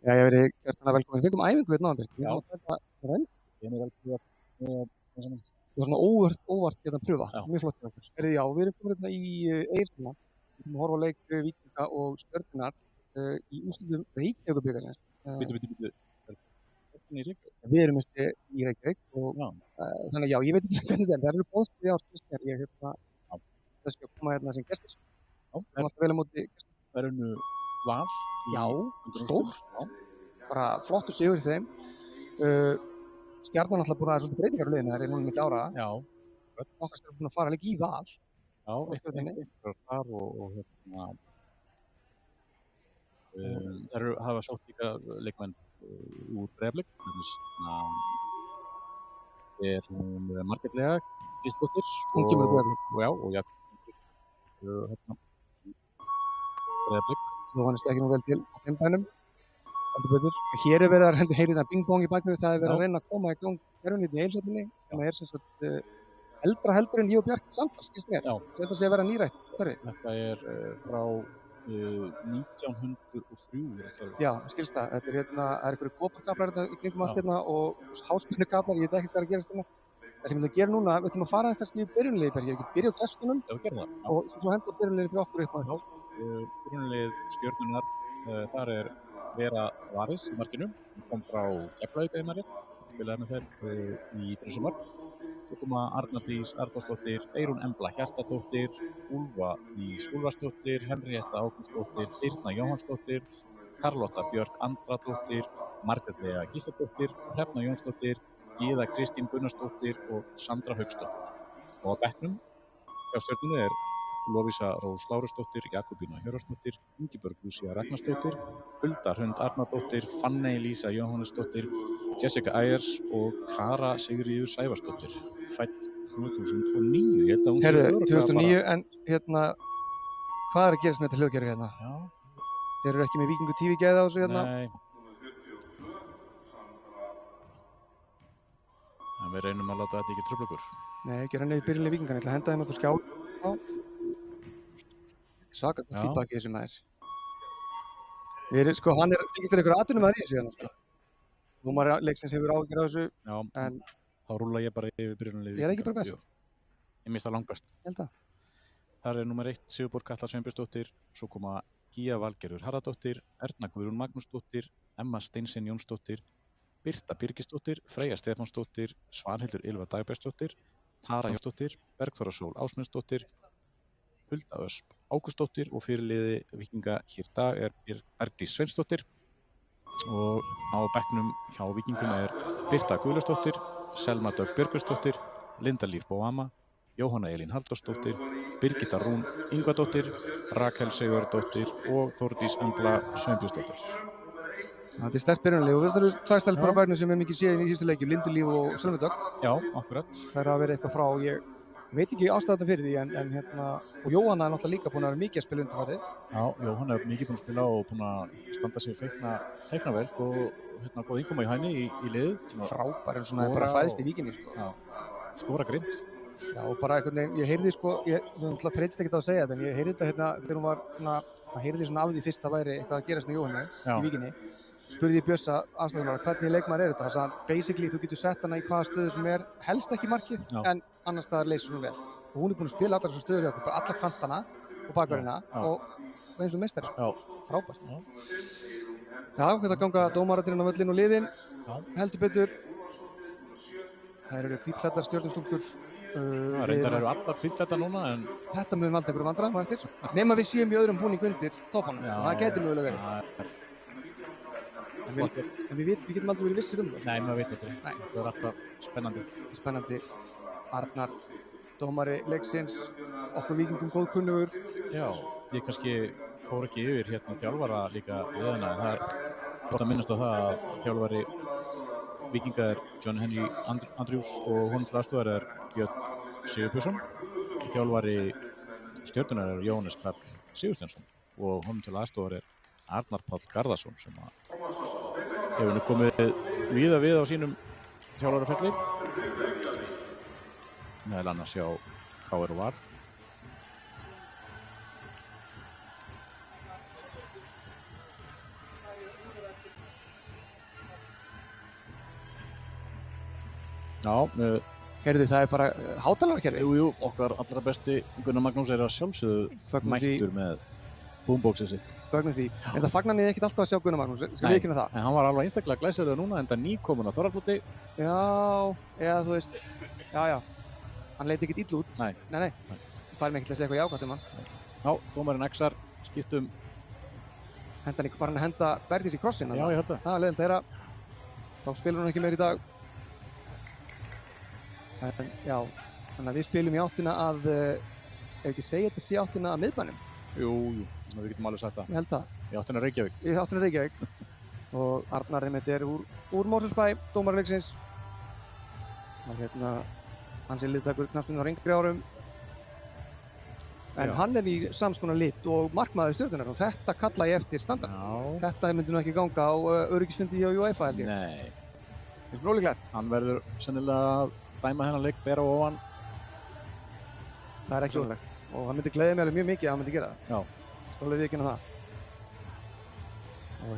Jæja, verið hjartanlega velkomin. Við fengum æfingu hérna áðan, Birkir. Við Já. erum að taka renn. Ég er alveg að Það var svona óvart hérna að pröfa. Já. Mjög flott hjá okkur. Við erum komin hérna í Egilsstaðina. Við erum að horfa á leik Víkinga og Stjörnunnar í úrslitum Reykjavíkurbikarsins. Bíddu. Hvernig í Reykjavík? Við erum í Reykjavík og Já. þannig að já, ég veit ekki hvernig þetta er. Það eru boðstíði á spilsmér. Ég þess að koma hérna sem gestir. Já. Það er alltaf vel á móti gestir. Það er unnu Val. Já, stórt. Já. Bara flottur sigur í þeim. Stjarnan alltaf búin að það er svolítið breytingar á liðinu, það er núna milli ára. Já. Okkar stjarnan búin að fara líka í Val. Já, eitthvað þar og hérna. Það hafa sótt líka leikmenn úr Breiðablik. Er hún margætlega Gísladóttir. Hún kemur úr Breiðablik. Já, og hérna Breiðablik. Jóhannes ekki nú vel til á þeim bænum. Heldur betur. Hér er verið að heyra þetta bing-bong í bakgrunni, það er verið að reyna að koma í gang kerfnýtni í Egilshöllinni, sem er sem sagt eldra heldur en ég og Bjarki samtals, skilst mér. Já. Þetta sé að vera nýrætt hverfið. Þetta er frá 1903 kerfið. Já, skilst það. Þetta er hérna, það er einhverju koparkablar í kringum allt hérna og háspennukablar, ég veit ekki hvað er að gerast hérna. Það sem við ætlum að gera núna, við ætlum að fara kannski í byrjunliði, Bjarki, ekki byrja á gestunum Já, við gerum það. Já. og svo henda byrjunliðinu fyrir okkur upp á þetta. Byrjunarlið Stjörnunnar, þar er Vera Varis í markinu, hún kom frá Keflavík eða maður, spilaði með þeir í fyrir sumar. Svo koma Arna Dís Arnórsdóttir, Eyrún Embla Hjartardóttir, Úlfa Dís Úlfarsdóttir, Henrietta Ágústsdóttir, Birna Jóhannsdóttir, Karlotta Björk Andradóttir, Margrét Lea Gísladóttir, Hrefna Jónsdóttir, Gyða Kristín Gunnarsdóttir og Sandra Hauksdóttir. Og á bekknum hjá Stjörnunni er Lovísa Rós Lárusdóttir, Jakobína Hjörvarsdóttir, Ingibjörg Lúsía Ragnarsdóttir, Hulda Hrund Arnardóttir, Fanney Lísa Jóhannesdóttir, Jessica Ayers og Kara Sigríður Sævarsdóttir. Fædd 2009, ég held að hún sé Herðu, örugglega 2009, en hérna, hvað er að gerast með þetta hljóðkerfi hérna? Já. Þeir eru ekki með Víkingu TV gæða á þessu hérna? Nei. En við reynum að láta þetta ekki trufla okkur. Nei, ekki renna í byrjunlið Víkingan, ég ætla að henda þeim upp á skjá. Svaka Já. feedback í þessu maður. Sko, hann þykist einhver atvinnumæður í þessu hérna, sko. Dómari leiksins hefur áhyggjur af þessu, Já, en þá rúlla ég bara yfir byrjunarliðið. ég er ekki bara best. Jú, ég mista langbest. Ég held það. Þar er númer 1 Sigurborg Katla Sveinbjörnsdóttir, svo koma Gía Valgerður Harðardóttir, Erna Guðrún Magnúsdóttir, Emma Steinsen Jónsdóttir, Birta Birgisdóttir, Freyja Stefánsdóttir, Svanhildur Ylva Dagbergsdóttir, Tara Jónsdóttir, Bergþóra Sól Ásmundsdóttir, Hulda Ösp Ágústsdóttir og fyrirliði Víkinga hér í dag er Bergdís Sveinsdóttir og á bekknum hjá Víkingum er Birta Guðlaugsdóttir, Selma Dögg Björgvinsdóttir, Linda Líf Bóama, Jóhanna Elín Halldórsdóttir, Birgitta Rún Ingvadóttir, Rakel Sigurðardóttir og Þórdís Embla Sveinbjörnsdóttir. Þetta er sterkt byrjunlið og þetta eru tvær stelpur á bænum sem er mikið séð í síðustu leikjum, Lindu Líf og Selma Dögg. Já, akkurat. Það er að vera eitthvað frá, ég veit ekki ástæðan fyrir því, en hérna, og Jóhanna er náttúrulega líka búin að vera mikið að spila undanfarið. Já, Jóhanna er mikið búin að spila og búin að standa sig feikna vel og hérna góð innkoma í hæni í liðu. Frábær, en svona bara fæðist í Víkinni, sko. Já, skora grimmt. Já, og bara einhvern veginn, ég heyrði sko, það þreytist ekkert á að segja þetta, en ég heyrði þetta hérna, þegar hún var svona, maður heyrði svona af því fyrst að væri eitthvað að gerast með Jóhannu í Víkinni. Spurði ég Bjössa afstöðunar, hvernig leikmaður er þetta? Það sagði hann, basically, þú getur sett hana í hvaða stöðu sem er, helst ekki markið, en annars staðar leysir hún vel. Og hún er búin að spila allar þessar stöður hjá okkur, bara alla kantana og bakverðina og eins og meistari, sko. Frábært. Já, þetta ganga dómaratirinn á völlin og liðin, heldur betur. Það eru hvítklæddar stjörnustúlkur. Reyndar eru allar hvítklæddar núna, en þetta mögum valda einhverju vandræðum á eftir. Nema við séum í öðrum búning undir toppanum, sko. Það gæti mögulega verið. En við getum aldrei verið vissir það. Nei, maður veit ekki. Það er alltaf spennandi. Spennandi. Arnar, dómari leiksins, okkur Víkingum góðkunnugur. Já, ég kannski fór ekki yfir hérna þjálfara líka liðina, en það er gott að minnast á það að þjálfari Víkinga er John Henry Andrews og honum til aðstofar er Björn Sigurbjörnsson. Þjálfari Stjörnunar er Jóhannes Karl Sigursteinsson og honum til aðstofar er Arnar Páll Garðarsson sem hefur nú komið víða við á sínum þjálfaraferli. Meðal annars hjá KR og Val. Já, Heyrðu, það er bara hátalarakerfi. jú, okkar allra besti Gunnar Magnús að sjálfsögðu mættur með boomboxið sitt. Fögnum því. En það fagnar niður ekkert alltaf að sjá Gunnar Magnús, skal við viðurkenna það. En hann var alveg einstaklega glæsilegur núna, enda nýkominn á Þórðarfljóti. Já, eða þú veist, já. Hann leit ekkert illa út. Nei. Fær mig ekki til að segja eitthvað jákvæmt hann. Já, dómarinn Exar skiptum. Var hann að henda Bergdís í krossin? Já, ég held það. Það var leiðilegt að heyra. Þá spilur hún ekki meir í dag. En já, þannig að við spilum í áttina að, ef ekki segja þetta sé áttina að miðbænum. Jú, við getum alveg sagt það. Ég held það. Í áttina Reykjavík. Í áttina Reykjavík. Og Arnar einmitt er úr Mosfellsbæ, dómari leiksins. Og hann sé liðtækur knattspyrnu á yngri árum. En hann er í sams konar lit og markmaður Stjörnunnar og þetta kalla ég eftir standard. Já. Þetta myndi nú ekki ganga á öryggisfundi hjá UEFA held ég. Nei. Finnst mér ólíklegt. Hann verður sennilega að dæma hennar leik bera ofan. Það er ekki ólíklegt og það myndi gleðja mig alveg mjög mikið að hann myndi gera það. Já. Skal alveg viðurkenna það. Og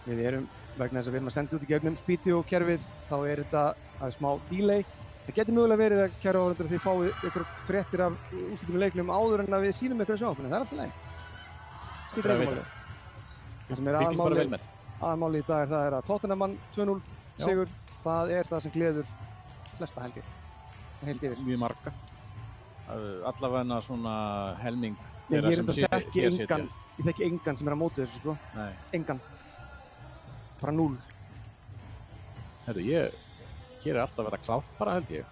við erum, vegna þess að við erum að senda út í gegnum Speedio-kerfið, þá er þetta smá delay. Það getur mögulega verið að kæru áhorfendur að þið fáið ykkur fréttir af úrslitum í leiknum áður en að við sýnum ykkur í sjónvarpinu. Það er alltaf leið. Skiptir engu máli. Það sem er aðalmáli í dag er að Tottenham 2-0 sigur. Það er það sem gleður flesta held ég. Heilt yfir. Mjög marga. Allavega svona helming þeirra sem hér sitja. Ég þekki engan sem er á móti þessu sko. Nei. Engan. Bara 0. Herru, hér er alltaf verið að klárt bara held ég.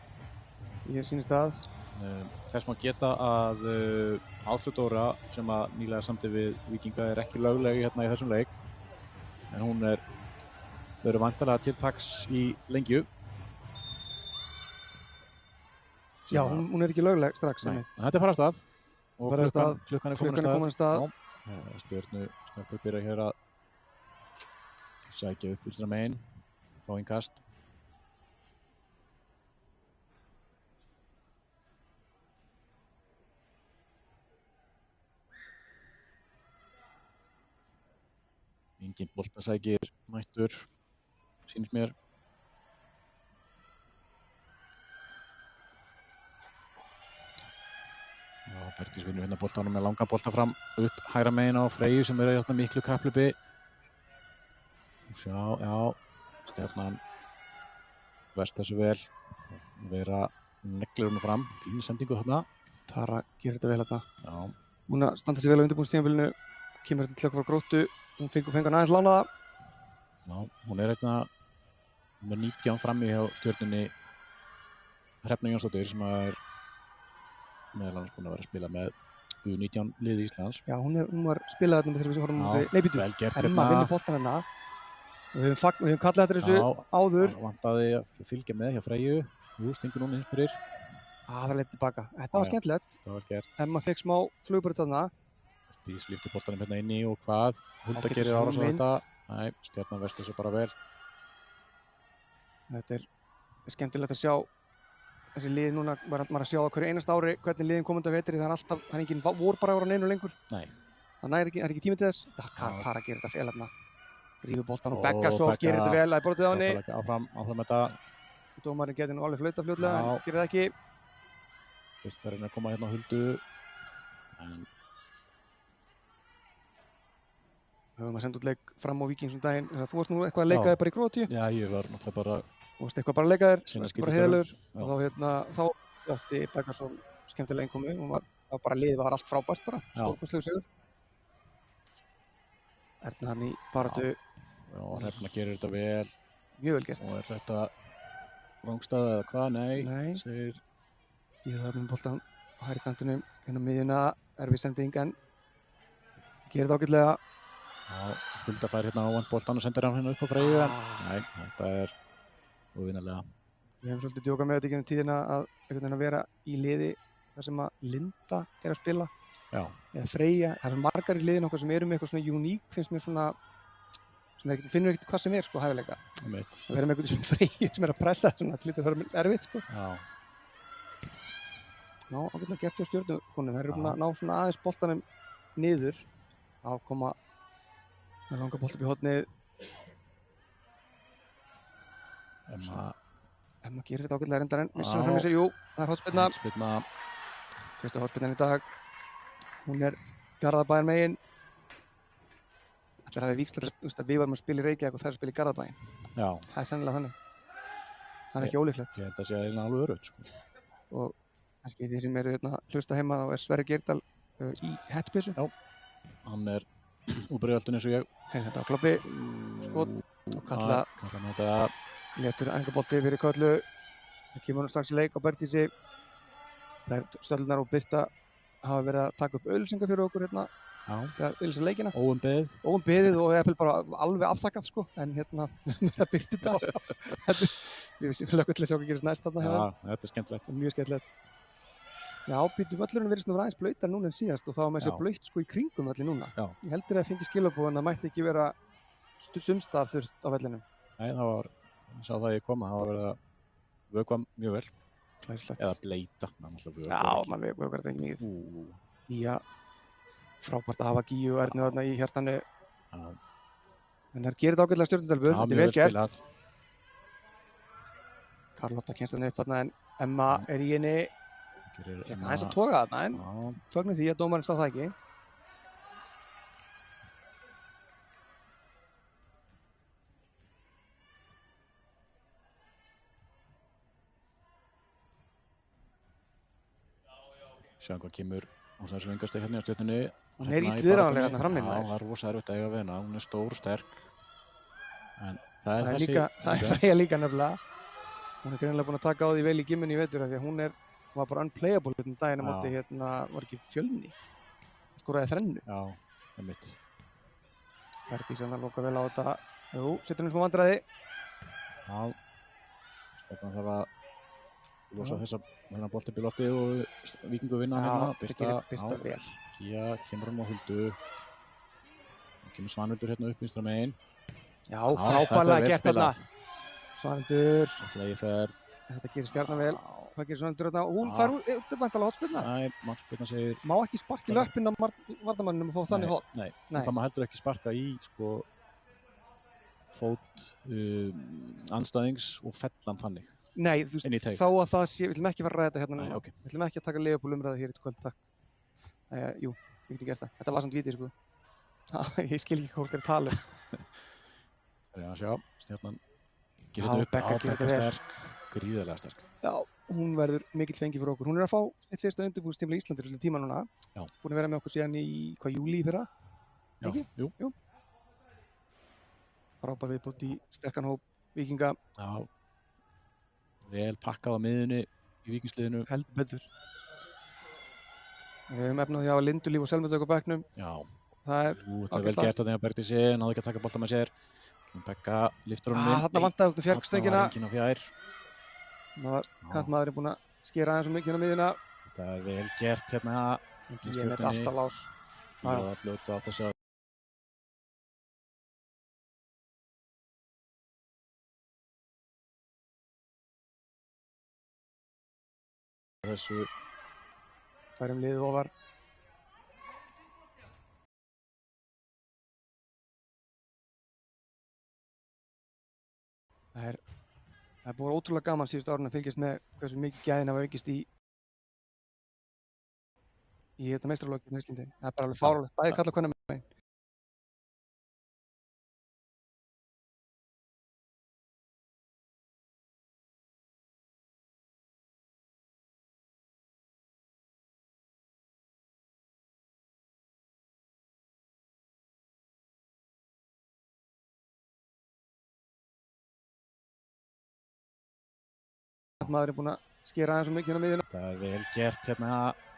Ég sýnist það. Þess má geta að Áslaug Dóra sem að nýlega samdi við Víkinga er ekki lögleg hérna í þessum leik. En hún verður væntanlega til taks í Lengju. Já, hún er ekki lögleg strax. Þetta er farað stað. Og klukkan er komin að stað. Stjörnu byrja hér að sækja upp vinstra megin. Fá inn kast. Engin boltasækir mættur, sýnist mér. Já, Bergdís vinnur hérna boltanum með langan bolta fram upp hægra megin á Freyju sem er hérna miklu kapphlaupi. Sjá, já, Stjarnan verst þessu vel. Vera neglir hún fram, fín sendingu þarna. Tara gerir þetta vel hérna. Já. Hún að standa sig vel á undirbúningstímabilinu, kemur hérna til okkur frá Gróttu. Hún fengur hann aðeins lánaða. Já, hún er hérna með 19 frammi hjá Stjörnunni Hrefna Jónsdóttir sem er meðal annars búin að vera að spila með U19 liði Íslands. Já, hún var spilað hérna þegar við horfum út. Nei, býtu, Emma vinnur boltan hérna. Við höfum kallað eftir þessu áður. Það vantaði að fylgja með hjá Freyju. Jú, stingur hún inn fyrir. Það leit tilbaka. Þetta var skemmtilegt. Það var gert. Emma fekk smá flugbröð þarna. Dís lyfti boltanum hérna inni og hvað? Hulda gerir árás á þetta. Nei, Stjarnan verst þessu bara vel. Þetta er skemmtilegt að sjá þessi lið núna, maður að sjá á hverju einasta ári hvernig liðin komandi að vetri, það er alltaf, það er engin vorbragur á neinu lengur. Nei. Það er ekki tími til þess. Tara gerir þetta fel hérna. Rífur boltan og Beggasov gerir þetta vel, það er brotið á henni. Áfram þetta. Dómarinn getur nú alveg flauta fljótlega, en gerir það ekki. Fyrstberinn er að koma hérna á Huldu. En við höfum að senda út leik fram á Víkings daginn. Þú varst nú eitthvað að leika þér bara í Króatíu? Já, ég var náttúrulega bara... Þú varst eitthvað bara að leika þér, bara heiðalegur. Og þá átti Beggasov skemmtilega innkomu. Liðið var allt frábært bara, stórkostlegu sigur. Erna hann í baráttu. Já, Hrefna gerir þetta vel. Mjög vel gert. Og er þetta rangstæða eða hvað? Nei. Segir... Ég það með boltan á hægri kantinum, inn á miðjuna, erfið sending en gerir þetta ágætlega. Já, Hulda fær hérna ávand boltan og sendir hann hérna upp á Freyju. Nei, þetta er óvinarlega. Við hefum svolítið djókað með þetta í gegnum tíðina að vera í liði þar sem að Linda er að spila. Já. Eða Freyja. Það eru margar í liðin okkar sem eru með eitthvað svona uník, finnst mér svona, sem finnur ekkert hvað sem er sko hæfileika. Það verður með eitthvað svona Freyju sem er að pressa svona til þetta að vera erfitt sko. Já. Já, ágætlega gert hjá Stjörnukonum. Það eru búin að ná svona aðeins boltanum niður. Á koma með langa bolt upp í hornið. Emma Emma gerir þetta ágætlega reyndar en missir hann frá sér, jú, það er hotspyrna. Hotspyrna. Fyrsta hotspyrnan í dag. Hún er Garðabæjar megin. Ætlar að hafi víxlat að við varum að spila í Reykjavík og þær að spila í Garðabæinn. Já. Það er sennilega þannig. Það er ekki ólíklegt. Ég held að sé eiginlega alveg öruggt, sko. Og kannski þeir sem eru hlusta heima þá er Sverrir Geirdal í hettbyssu. Já, hann er úr breiðholtinu eins og ég. Þetta á kloppi, skot og Kalla með þetta. Léttur æfingabolti fyrir Köllu. Það kemur hún strax í leik á Bergdísi. Þær Stöllunar og Birta hafa verið að taka upp auglýsingar fyrir okkur hérna. Já. Til að auglýsa leikina. Óumbeðið. Óumbeðið og ég bara alveg afþakkað sko. En það byrti þetta. Við lögum til að sjá hvað gerist næst þarna. Já, þetta er skemmtilegt. Mjög skemmtilegt. Já, völlurinn virðist nú vera aðeins blautar núna en síðast og þá var með þessi blaut sko í kringum völlin núna. Já. Ég heldur að fengi skilabóð en það mætti ekki vera sumstaðar þurft á vellinum. Nei, ég sá það ég koma, það var verið að vökva mjög vel. Glæsilegt. Eða bleita, Já, maður vökvar þetta ekki mikið. Gíja, frábært að hafa Gíu og Ernu þarna í hjartanu. Já. En það gerir þetta ágætlega Stjörnudalur, þetta er vel gert. Karlotta kemst þarna upp þarna en Emma er í henni. Fekk aðeins að toga þarna en fögnum því að dómarinn sá það ekki. Sjáum hvað kemur á þessu vingasteg hérna á Stjörnunni. Hún er illviðráðanlega hérna frammi. Já, það er rosa erfitt að eiga við hana. Hún er stór, sterk. En það er Freyja líka nefnilega. Hún er greinilega búin að taka á því vel í gimmunni í vetur af því að hún var bara unplayable hérna daginn á móti var ekki Fjölni. Skoraði þrennu. Já, einmitt. Bergdís að loka vel á þetta. Jú, setur hún smá vandræði. Já, Stjarnan þarf að losa þennan bolti upp í loftið og Víkingur vinna hérna. Birta vel. Gíja kemur hann á Huldu. Kemur Svanhildur hérna upp vinstra megin. Já, frábærlega gert þarna. Svanhildur. Flægiferð. Þetta gerir Stjarnan vel. Hvað gerir Svanhildur þarna? Og hún fær út væntanlega hotspyrna. Nei, markspyrna segir... Má ekki sparka í löppinn á varnarmanninum og fá þannig hot? Nei. Það má heldur ekki sparka í fót andstæðings og fellan þannig. Nei, þú veist, þá að það sé, við ætlum ekki að fara að ræða þetta hérna núna. Okay. Við ætlum ekki að taka Leopold umræðu hér í kvöld, takk. Jú, við getum gert það. Þetta var samt vítið, sko. Ég skil ekki hvað fólk er að tala um. Já, sjá, Stjarnan gerir upp, Begga sterk, gríðarlega sterk. Já, hún verður mikill fengi fyrir okkur. Hún er að fá eitt fyrsta undirbúningstímabil í Íslandi fyrir tíma núna. Já. Búin að vera með okkur síðan í, júlí í fyrra? Ekki? Jú. Frábær viðbót í sterkan hóp Víkinga. Já. Vel pakkað á miðunni í Víkingsliðinu. Heldur betur. Við höfum efnað því að hafa Lindulíf og Selmundhaug á bekknum. Já. Það er vel gert að þegar Bergdísi, náðu ekki að taka bolta með sér. Begga lyftur honum inn. Þarna vantaði út í fjarkstöngina. Það var enginn á fjær. Það var kantmaðurinn búinn að skera aðeins mikið á miðjuna. Þetta er vel gert hérna. Ég með alltaf lás. Það var fljóta átt að sjá. Þessu færum liðið ofar. Það er búið ótrúlega gaman síðustu árun að fylgjast með hversu mikið gæðin hafa aukist í þetta meistaralokki í Íslandi. Það er bara alveg fáránlegt, bæði karla og kvenna megin. Maðurinn búinn að skera aðeins mikið á miðjuna. Þetta er vel gert hérna.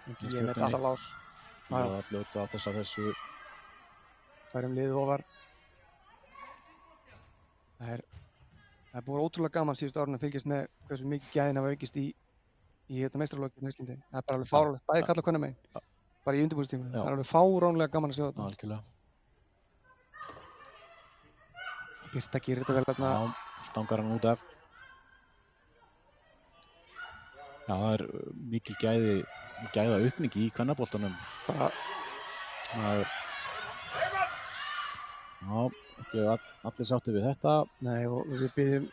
Ég með alltaf lás. Það var fljóta átt að sjá þessu. Færum liðið ofar. Það er búið ótrúlega gaman síðustu árun að fylgjast með hversu mikið gæðin hafa aukist í þetta meistaralokki í Íslandi. Það er bara alveg fáránlegt, bæði karla og kvenna megin. Bara í undirbúningstíminu. Það er alveg fáránlega gaman að sjá þetta. Algjörlega. Birta gerir þetta vel þarna. Já, stangar hann út af. Já, það er mikil gæða aukning í kvennaboltanum. Bara... Já, ekki allir sátti við þetta. Nei, og við byggjum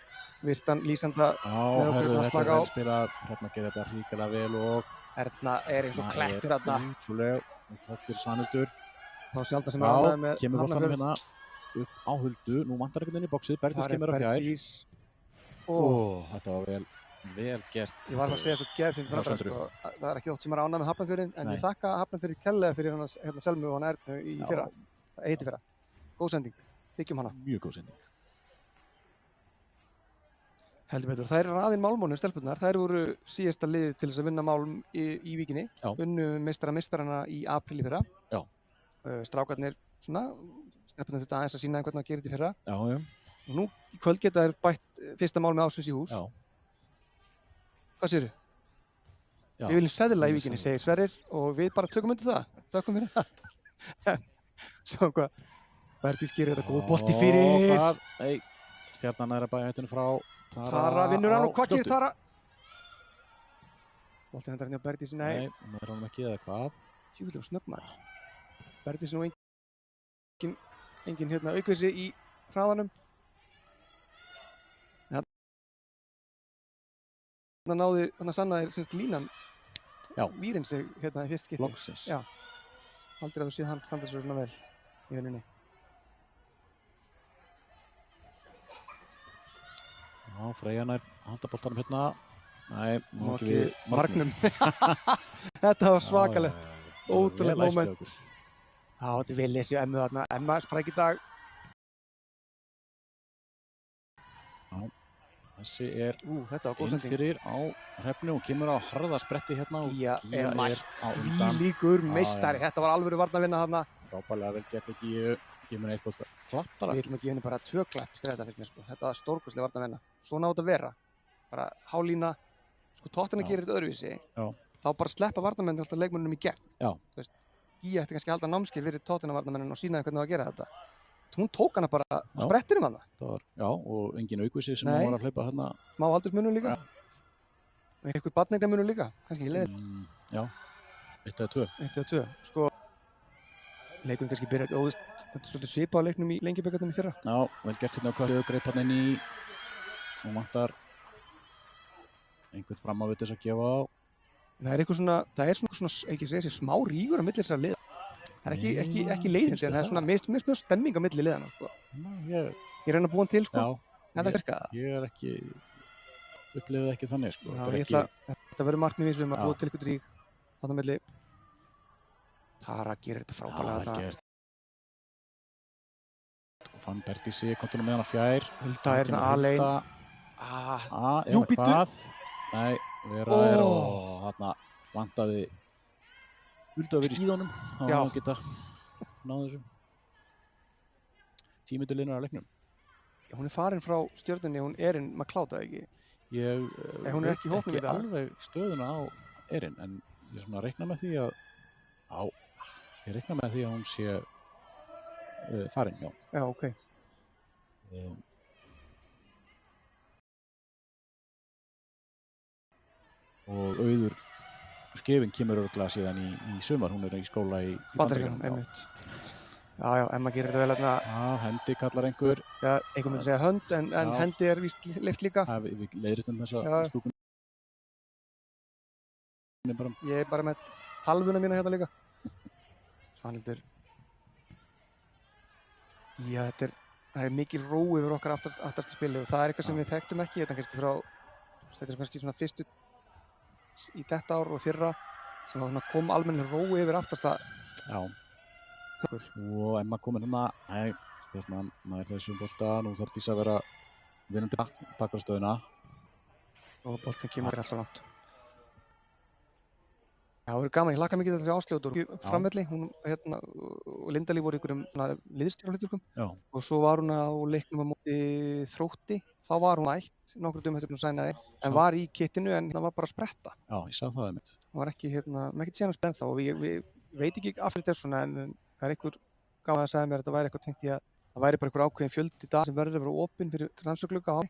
virtan lýsanda með okkur herðu, að þetta slaka á. vel spilað. Hrefna gerir þetta hrikalega vel og Erna er eins og klettur þarna. Útrúlega, Höggir Svanhildur. Þá sjaldan sem er ánægð með kemur boltanum Hafnarfjörð. hérna upp á Huldu. Nú vantar einhvern veginn í boxið. Bergdís kemur að fjær. Bergdís. Þetta var vel gert. Ég var að segja svo geðsynnt brandara, sko. Það er ekki oft sem er ánægð með Hafnarfjörðinn, en ég þakka Hafnarfjörði kærlega fyrir hérna Selmu og hana Ernu í fyrra. Það heiti fyrra. Góð sending. Þykjum hana. Mjög góð sending. Heldur betur. Þær raðinn Málmónu, stelpurnar. Þær voru síðasta liðið til þess að vinna Málm í Víkinni. Unnu meistarana í apríl í fyrra. Já. Strákarnir svona, stelpurnar þetta aðeins að sýna hvernig það gerir þetta í fyrra. Já. Og nú í kvöld geta þær bætt fyrsta mál með ásins í hús. Já. Hvað segirðu? Við viljum seðla í Víkinni, segir Sverrir, og við bara tökum undir það. Þökkum fyrir það. Svo hvað, Bergdís gerir þetta góð bolti fyrir. Stjarnan er að bæja hættunum frá. Tara vinnur hann og hvað gerir Tara? Boltinn hendur hann hjá Bergdís, nei. Nei, með honum ekki eða hvað. Tjúfildur og snöggmaður. Bergdís nú engin hérna aukvissi í hraðanum. Þannig sannaði semst línan Vírin sig hérna í fyrst skipti. Loksins. Já. Aldrei að þú séð hann standa svo svona vel í vinnunni. Já, Freyja nær halda boltanum hérna. Nei, má ekki við marknum. Þetta var svakalegt. Ótrúlegt moment. Já, þetta er vel lesið Emmu þarna. Emma spræk í dag. Þessi er þetta var góð sending. fyrir á Hrefnu og kemur á harða spretti hérna. Gíja er mætt. Þvílíkur meistari. Þetta var alvöru varnarvinna þarna. Frábærlega vel gert og Gíju. Gefur henni eitthvað klapp bara. Við ætlum að gefa henni bara 2 klapp fyrir þetta finnst mér sko. Þetta var stórkostleg varnarvinna. Svona á þetta að vera. Bara hálína. Sko Tottenham gerir þetta öðruvísi. Já. Þá bara sleppa varnarmennir alltaf leikmönnunum í gegn. Já. Þú veist, Gíja ætti kannski að halda námskeið fyrir Tottenham varnarmennina og sýna þeim hvernig það að gera þetta. Hún tók hana bara á sprettinum hana. Já, og engin aukvissi sem var að hlaupa hérna. Smá aldursmunur líka. Og einhver barneignamunur líka, kannski í leiðir. Já, 1 eða 2. 1 eða 2. Sko, leikurinn kannski byrjar, þetta er svolítið svipað á leiknum í Lengjubikarnum í fyrra. Já, vel gert hérna á Köllið og greip hann inn í og vantar einhvern fram á við þess að gefa á. Það er svona, ekki segja þessi smá rígur á milli þessara liða. Það er ekki leiðindi, en það er svona mjög stemming á milli liðana, sko. Ég reyna að búa hann til, sko. Þetta virkaði. Ég er ekki, upplifið ekki þannig, sko. Já, þetta verður markmið vísum að búa til eitthvað rík þarna milli. Tara gerir þetta frábærlega þetta. Gert. Og fann Bergdísi, komtur með hana fjær. Hulda er hérna alein. Jú, býttu. Nei, Vera er og þarna vantaði Huldu að vera í skíðunum og geta náðu þessu. 10 mínútur liðnar af leiknum. Já, hún er farin frá Stjörnunni, hún Erin McLeod, eða ekki? Hún er ekki í hópnum í dag. Ég veit ekki alveg stöðuna á Erin, en ég svona reikna með því að hún sé farin, já. Já, ok. Og Auður Skefing kemur örugglega síðan í sumar, hún er í skóla í Bandaríkjunum, einmitt. Já, Emma gerir þetta vel hérna. Já, hendi kallar einhver. Já, einhver myndi segja hönd, en hendi er víst leyft líka. Við leiðritum þessa stúkun. Ég er bara með talvuna mína hérna líka. Svanhildur. Já, það er mikil ró yfir okkar aftasta spili og það er eitthvað sem við þekktum ekki. Þetta er kannski svona fyrstu í þetta ár og fyrra sem kom almennileg rói yfir aftasta. Já. Og Emma komin hérna. Nei, Stjarnan nær þessum bolta. Nú þarf Dísa að vera vinnandi bakvarðstöðuna. Og boltinn kemur alltaf langt. Já, það verður gaman. Ég hlakka mikið til þessi Áslaugar framvelli. Hún og Linda-Líf voru í einhverjum liðsstjórnarhlutverkum. Og svo var hún á leiknum á móti Þrótti. Þá var hún mætt nokkru dögum eftir hún sænaði. En var í kittinu en það var bara að spretta. Já, ég sá það einmitt. Hún var ekki síðan að spretta og við veit ekki af fyrir þessu svona en það er einhver gaman að segja mér að þetta væri eitthvað tengt í að það væri bara einhver ákveðin fjöldi í dag sem verður að vera opinn fyrir rannsóknarglugga á.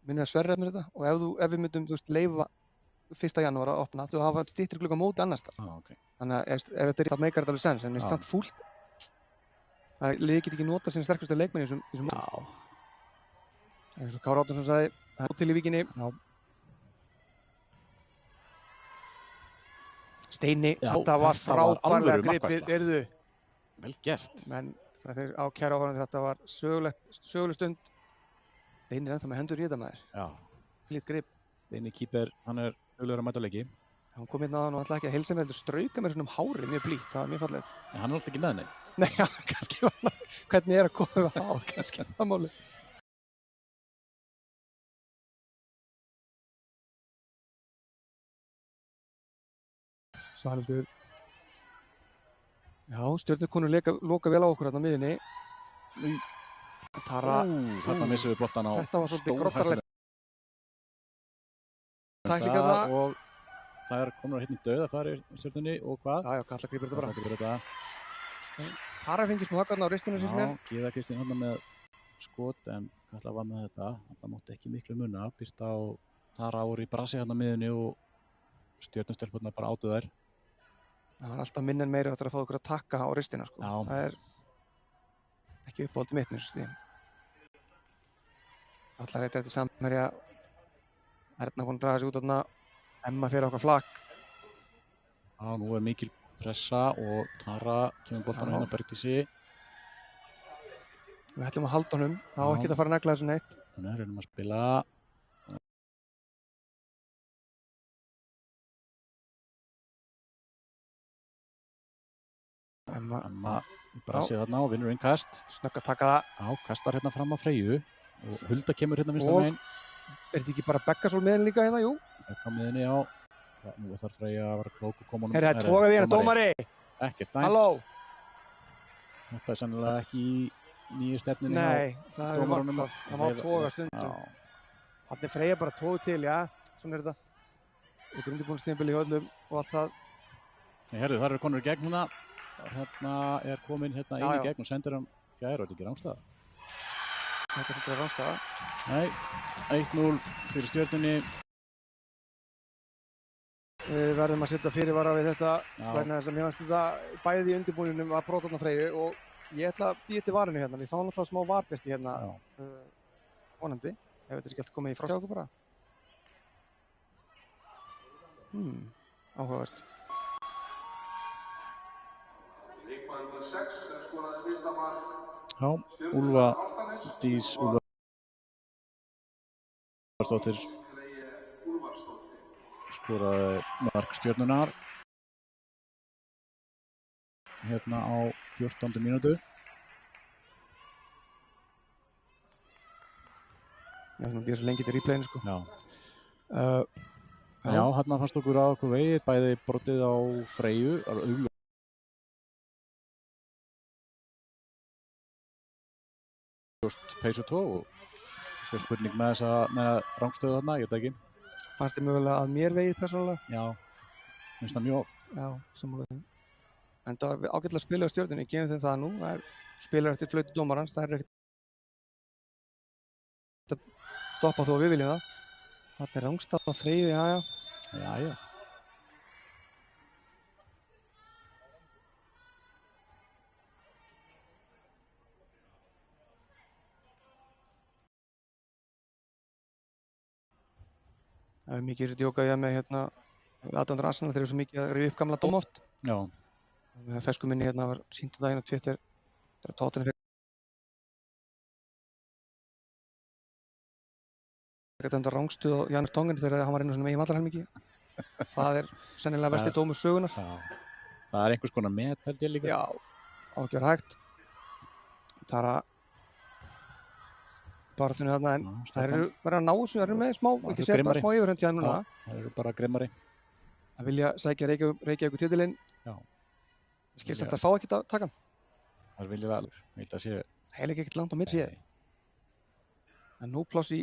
Minnir að Sverrir með þetta og ef við myndum leyfa 1. janúar að opna þú hafa styttri glugga móti annars staðar. Okay. Þannig að ef þetta er það meikar þetta alveg sens en minnst samt fúlt að liðið geti ekki nota sinni sterkustu leikmenn í þessum móti. eins og Kári Árnason sagði, það er til í Víkinni. Já. Steini, Já, þetta var frábærlega gripið, erðu. Vel gert. Menn, þeir á kæra áhorfendur, þetta var söguleg stund. Steini er ennþá með hendur í þetta maður. Já. Flýtt grip. Steini kýper, hann er duglegur að mæta leiki. Hann kom hérna og ætlaði ekki að heilsa mér, heldur strauka mér svona hárið, mjög blítt, það var mjög fallegt. En hann er alltaf ekki með neitt. Nei, já, kannski var hann, hvernig er að koma við hár, kannski það máli. Svaldur. Já, Stjörnukonur loka vel á okkur hérna á miðjunni. Tara. Þarna missum við boltan á þetta var svolítið grottarlegt. Tækling hérna. Og það er komin að hérna í dauðafæri Stjörnunni og hvað? Já, Katla grýpur þetta bara. Katla grýpur þetta. Tara fengið smá höggarna á ristinu síns mér. Já, Gyða Kristín hérna með skot en Katla var með þetta. Það mátti ekki miklu munna. Birta og Tara voru í brasi hérna miðunni og Stjörnustelpurnar bara átu þær. Það var alltaf minn en meiri að fá okkur að takka á ristina sko. Já. Það er ekki uppáhaldið mitt mér stíðin. Allar veitir eftir samherja. Erna búin að draga sig út þarna. Emma fyrir okkar flakk. Já, nú er mikil pressa og Tara kemur boltan hérna Bergdísi. Við ætlum að halda honum. Það á ekki að fara að negla þessu neitt. Þannig að reynum að spila. Emma í brasi þarna og vinnur innkast. Snögg að taka það. Já, kastar hérna fram á Freyju og Hulda kemur hérna vinstra megin. Er þetta ekki bara Bekkasól meðin líka hérna, jú? Bekka meðinni, já. Nú þarf Freyja að vera klók og koma honum. Herra, tókaði hérna, dómari! Ekkert dæmt. Halló! Þetta er sennilega ekki í nýju stefnunni. Nei, það hefur vantað. Það má tóka stundum. Þannig er Freyja bara tókuð til, já. Svona er þetta. Þetta er undirbúinistímabil í höllum og allt það. Herru, það eru konur í gegn hérna. Hérna er komin hérna inn í gegn og sendir hann fjær og þetta er ekki rangstaða. Þetta er rangstaða. Nei, 1-0 fyrir Stjörnunni. Við verðum að setja fyrirvara við þetta vegna þess að mér fannst þetta bæði í undirbúningnum að brota þarna Freyju og ég ætla að býja til varinu hérna. Við fáum alltaf smá varberki hérna vonandi. Ef þetta er ekki allt komið í frost hjá okkur bara. Áhugavert. Já, Úlfa Dís Úlfarsdóttir skoraði mark Stjörnunnar hérna á 14. mínútu. Já, það býður svo lengi til replayinu sko. Já. Já, hérna fannst okkur að okkur vegið, bæði brotið á Freyju, peysu 2 og svo spurning með rangstöðu þarna, ég veit ekki. Fannst þið mögulega að mér vegið persónulega? Já, finnst það mjög oft. Já, sammála. En það var ágætlega að spila á Stjörnunni, gefum þeim það nú. Það er spilar eftir flautu dómarans, það er ekkert að stoppa þó að við viljum það. Þetta er rangstað á Freyju, já. Já. Það er mikið djókað ég með hérna aðdóndur Arsenal, þeir eru svo mikið að rifja upp gamla dóma oft. Já. Með fersku minni hérna var sýnt daginn á Twitter þegar Tottenham fekk þetta rangstuð á Jan Vertonghen þegar hann var inn á svona megin vallarhelmingi. Það er sennilega versti dómur sögunar. Já. Það er einhvers konar met held ég líka. Já, á ekki verið hægt. Tara baráttunni þarna en það eru verið að ná þessu, það eru með smá, ekki setja smá yfirhönd hjá það núna. Það eru bara grimmari. Það vilja sækja Reykjavík titilinn. Já. Skilst þetta að fá ekkert að taka hann? Það vilja vel, ég held að sé. Það er ekkert langt á mitt séð. En nú pláss í.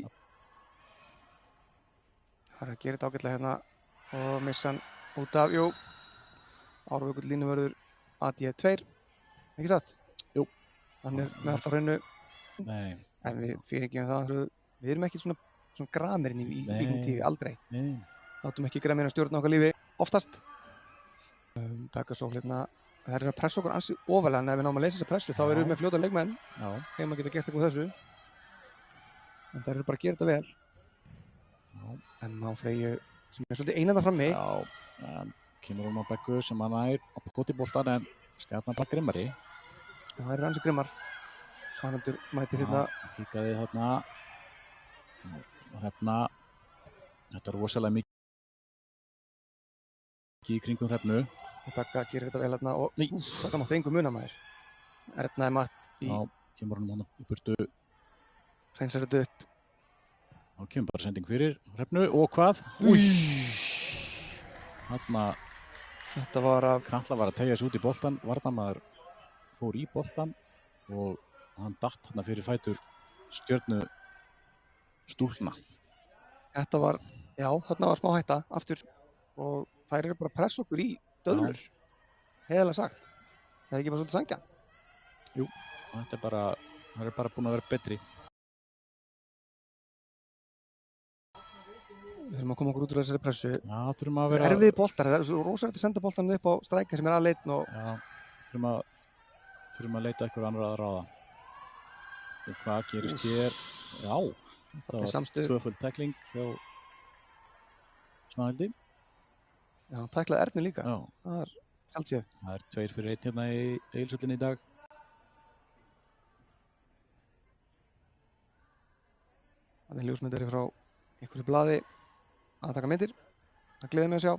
Það er að gera þetta ágætlega hérna og missa hann út af, jú. Árvökull línuvörður AD2. Ekki satt? Jú. Hann er með allt á hreinu. Nei. En við fyrirgefum það, við erum ekki svona gramirinn í Víking TV, aldrei. Nei. Þáttum ekki gramirinn að stjórna okkar lífi, oftast. Bekkasól hérna, það er að pressa okkur ansi ofalega, en ef við náum að leysa þessa pressu, þá erum við með fljóta leikmenn. Já. Hefum að geta gert eitthvað þessu. En þær eru bara að gera þetta vel. Emma og Freyju sem er svolítið einanda frammi. Kemur hún á Beggu sem hann nær á potiboltan en Stjarnan bara grimmari. Það eru ansi grimmar. Svanhildur mætir hérna. Hikaði þarna. Hrefna. Þetta er rosalega mikið í kringum Hrefnu. Og Begga gerir þetta vel hérna og þetta mátti engu muna maður. Erna er matt í... Kemur hún í burtu. Hreinsar þetta upp. Þá kemur bara sending fyrir Hrefnu og hvað? Þarna... Þetta var að... Katla var að teygja sig út í boltan. Varnarmaður fór í boltan og hann datt þarna fyrir fætur Stjörnu stúlna. Þetta var, já, þarna var smá hætta aftur og þær eru bara að pressa okkur í döðlur. Heiðarlega sagt. Það er ekki bara svolítið sanngjarnt. Jú, þetta er bara, það er bara búin að vera betri. Við þurfum að koma okkur út úr þessari pressu. Já, þurfum að vera... Erfiði boltar, það er svo rosalegt að senda boltarnir upp á strækja sem er aðleitn og... Já, þurfum að leita eitthvað annað að ráða. Og hvað gerist hér? Já, þetta var tvöföld tackling hjá Svanhildi. Já, hann tæklaði Ernu líka. Já. Það er sjálfsíð. Það er 2 fyrir 1 hérna í Egilshöllinni í dag. Þannig ljósmyndari frá einhverju blaði að taka myndir. Það gleður mig að sjá.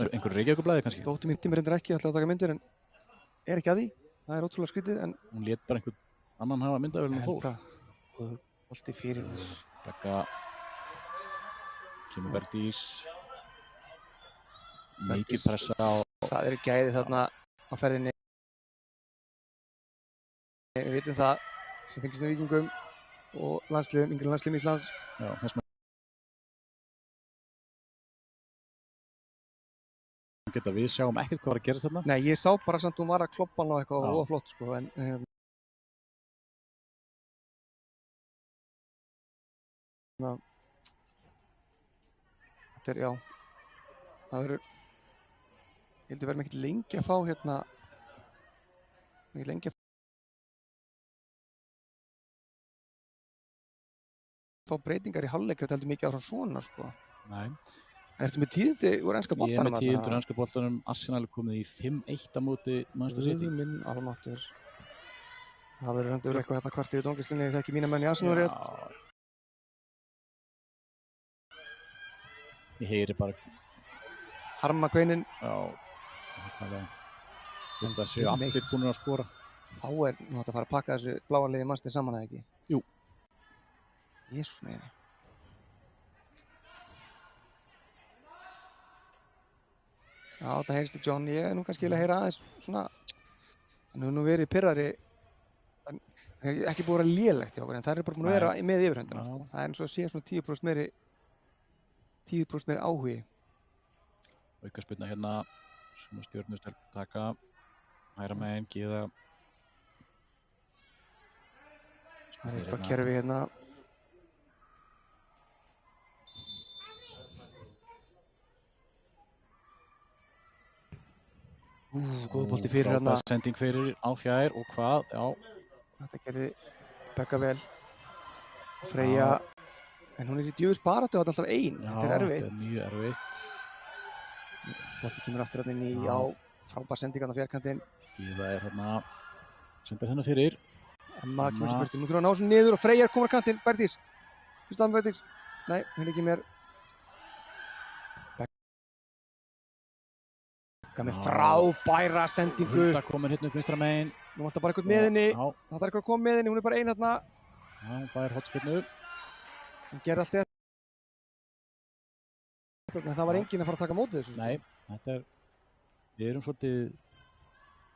Einhverju Reykjavíkurblaði kannski? Dóttir mín tímur reyndir ekki að taka myndir en er ekki að því. Það er ótrúlega skrítið en... Hún lét bara einhvern annan hafa myndavél en Þór. Og bolti fyrir. Begga. Kemur Bergdís. Mikið pressa á... Það eru gæði þarna á ferðinni. Við vitum það sem fylgist með Víkingum og landsliðum, yngri landsliðum Íslands. Já, þess vegna geta við sjáum ekkert hvað var að gerast þarna. Nei, ég sá bara samt hún var að kloppa hann á eitthvað og flott sko, en þetta er, já, það verður, ég held að við verðum ekkert lengi að fá hérna, ekkert lengi að fá breytingar í hálfleik, þetta heldur mikið á svona sko. Nei. En ertu með tíðindi úr enska boltanum? Ég er með tíðindi úr enska boltanum. Arsenal er komið í 5-1 á móti Manchester City. Minn almáttur. Það verður endur eitthvað þetta kvart yfir dómgæslunni ef það ekki mína menn í Arsenal rétt. Ég heyri bara... Harma kveinin. Já. Þetta séu allir búin að skora. Þá er nú hægt að fara að pakka þessu bláa liði Manchester saman eða ekki? Jú. Jesús meginni. Já, það heyrst til John. Ég er nú kannski að heyra aðeins svona... Hann hefur nú verið pirrari. Það er ekki búið að vera lélegt hjá okkur, en það er bara búin að vera með yfirhöndina. Sko. Það er eins og að sé svona 10% meiri áhugi. Aukaspyrna hérna sem að Stjörnu taka. Hægra megin, Gyða. Það er eitthvað kerfi hérna. Góð bolti fyrir hérna. Sending fyrir á fjær og hvað, já. Þetta gerði Begga vel. Freyja, en hún er í djöfus baráttu, þetta er alltaf ein. Þetta er erfitt. Já, þetta er mjög erfitt. Bolti kemur aftur hérna inn í, já, frábær sending á fjærkantinn. Gyða er hérna, sendir hennar fyrir. Emma kemur sem burti, nú þurfa að ná svo niður og Freyja komur á kantinn, Bergdís. Hlustaðu með Bergdís. Nei, henni ekki mér. Begga með frábæra sendingu. Hulda komur hérna upp vinstra megin. Nú vantar bara eitthvað með henni. Það er eitthvað að koma með henni, hún er bara ein hérna. Já, hún fær hornspyrnu. Hún gerði allt rétt. En það var enginn að fara að taka mótið þessu. Nei, þetta er... Við erum svolítið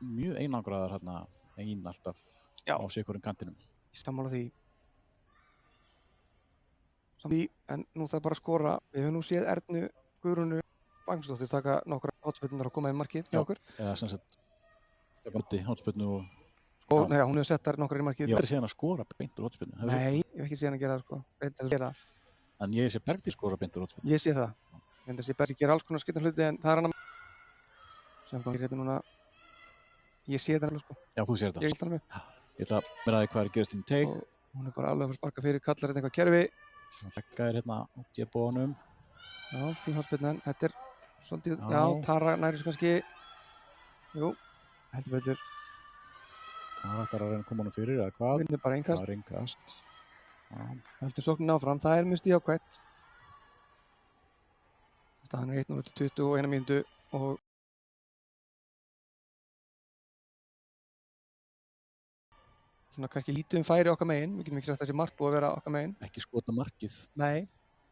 mjög einangraðar hérna, einn alltaf á sikurinn kantinum. Ég sammála því. En nú þarf bara að skora. Við höfum nú séð Ernu Guðrúnu Magnúsdóttir taka nokkra hornspyrnurnar og koma í markið hjá okkur. Eða sem sagt, móti hornspyrnu og... Nei, hún hefur sett þær nokkrar í markið. Ég var ekki séð hann að skora beint úr hornspyrnu. Nei, ég hef ekki séð hann að gera það sko. Reyndi að gera það. En ég sé Bergdís skora beint úr hornspyrnu. Ég sé það. Ég held að sé Bergdís gera alls konar skipta hluti en það er annar... Sem kom hér hérna núna... Ég sé þetta alveg sko. Já, þú sér þetta. Ég vil tala með. Ég ætla að vera að hvað er gerast inn í teig. Og hún er bara alveg að sparka fyrir, kallar þetta eitthvað kerfi. Svona Begga er hérna út í bónum. Já, fín hálsbyrna, en þetta er svolítið, já, Tara næris kannski. Jú, heldur betur. Tara ætlar að reyna að koma honum fyrir, eða hvað? Vinnur bara innkast. Það er innkast. Heldur sóknin áfram, það er mjög stíðákvætt. Staðan er 1:21 mínútu og svona kannski lítið færi okkar megin. Við getum ekki sagt að þessi margt búið að vera okkar megin. Ekki skota markið. Nei,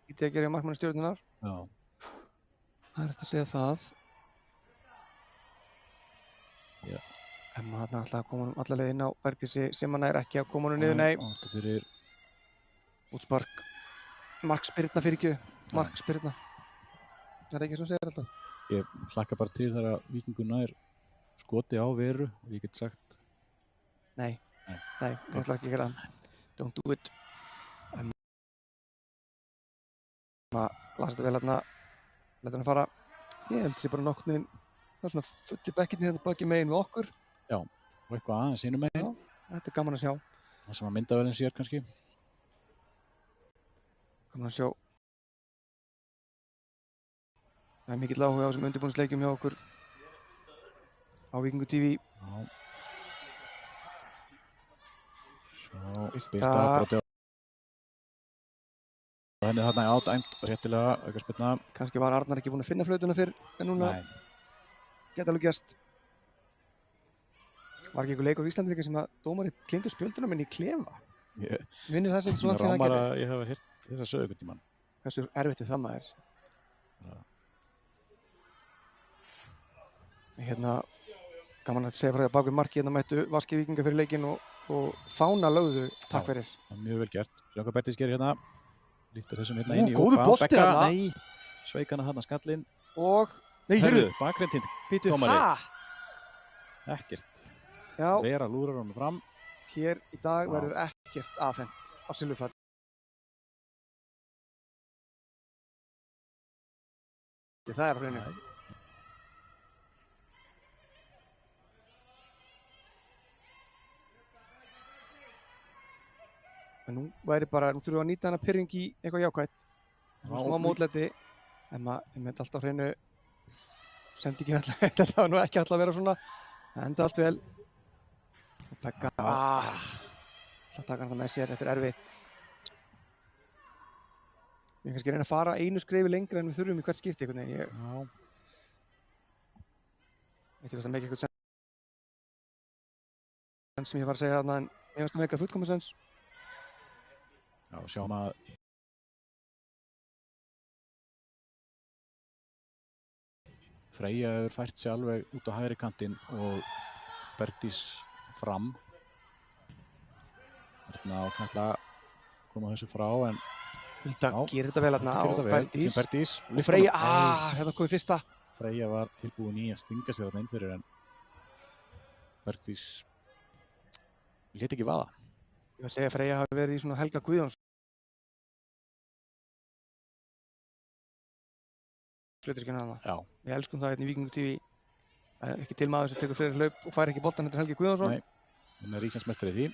lítið að gera í markmanni Stjörnunnar. Já. Það er eftir að segja það. Já. Emma þarna alltaf að koma alla leið inn á Bergdísi sem hann er ekki að koma honum niður, nei. Áttu fyrir útspark. Markspyrna fyrir ekki. Markspyrna. Það er ekki svo segir alltaf. Ég hlakka bara til þegar Víkingur nær skoti á Veru og ég get sagt Nei, ég ætla ekki að gera það. Don't do it. Las þetta vel hérna, leta hann fara. Ég held þessi bara nokkurn veginn, það er svona fulli bekkirni hérna baki megin við okkur. Já, og eitthvað aðeins sínum megin. Já, þetta er gaman að sjá. Það sem að myndavélinn sér kannski. Gaman að sjá. Það er mikill áhuga á þessum undirbúningsleikjum hjá okkur á Víkingur TV. Já. Birta brotið á henni þarna í átæmt réttilega aukaspyrna. Kannski var Arnar ekki búinn að finna flautuna fyrr en núna geta alveg gerst. Var ekki einhver leikur í Íslandi sem að dómari gleymdi spjöldunum inn í klefa? Vinnir það sem svona sem það gerist? Ég hef heyrt þessa sögu einhvern tímann. Hversu erfitt er það maður? Hérna, gaman að segja frá því að bak við markið hérna mættu Vaskir Víkinga fyrir leikinn og fána lögðu, takk fyrir. Mjög vel gert. Sjá hvað Bergdís gerir hérna. Líftur þessum hérna inn í góður bolti þarna. Nei, sveik hana þarna skallinn. Og, nei, hörðu. Bakgrindin, dómari. Ekkert. Já. Vera lúrar honum fram. Hér í dag verður ekkert afhent á silfurfati. Það er á hreinu. En nú þurfum við að nýta hana pirring í eitthvað jákvætt. Svona smá mótlæti. Emma, ég myndi alltaf hreinu. Sendingin þetta var nú ekki alltaf að vera svona. Það enda allt vel. Og Begga. Það taka hana með sér, þetta er erfitt. Við kannski reyna að fara einu skrefi lengra en við þurfum í hvert skipti einhvern veginn. Veit ekki hvað það með eitthvað sens sem ég var að segja þarna en ég veist að með eitthvað fullkomið sens. Já, sjáum að Freyja hefur fært sig alveg út á hægri kantinn og Bergdís fram. Þarna á kannski að koma þessu frá en Hulda gerir þetta vel þarna á Bergdís. Og Freyja, hérna komið fyrsta. Freyja var tilbúin í að stinga sér þarna inn fyrir en Bergdís lét ekki vaða. Ég var að segja að Freyja hafi verið í svona Helga Guðjóns hlutverkinu þarna. Já. Við elskum það hérna í Víkingur TV. Ekki til maður sem tekur fleiri hlaup og fær ekki boltan hendur Helgi Guðjónsson. Nei, hann er Íslandsmeistari í því.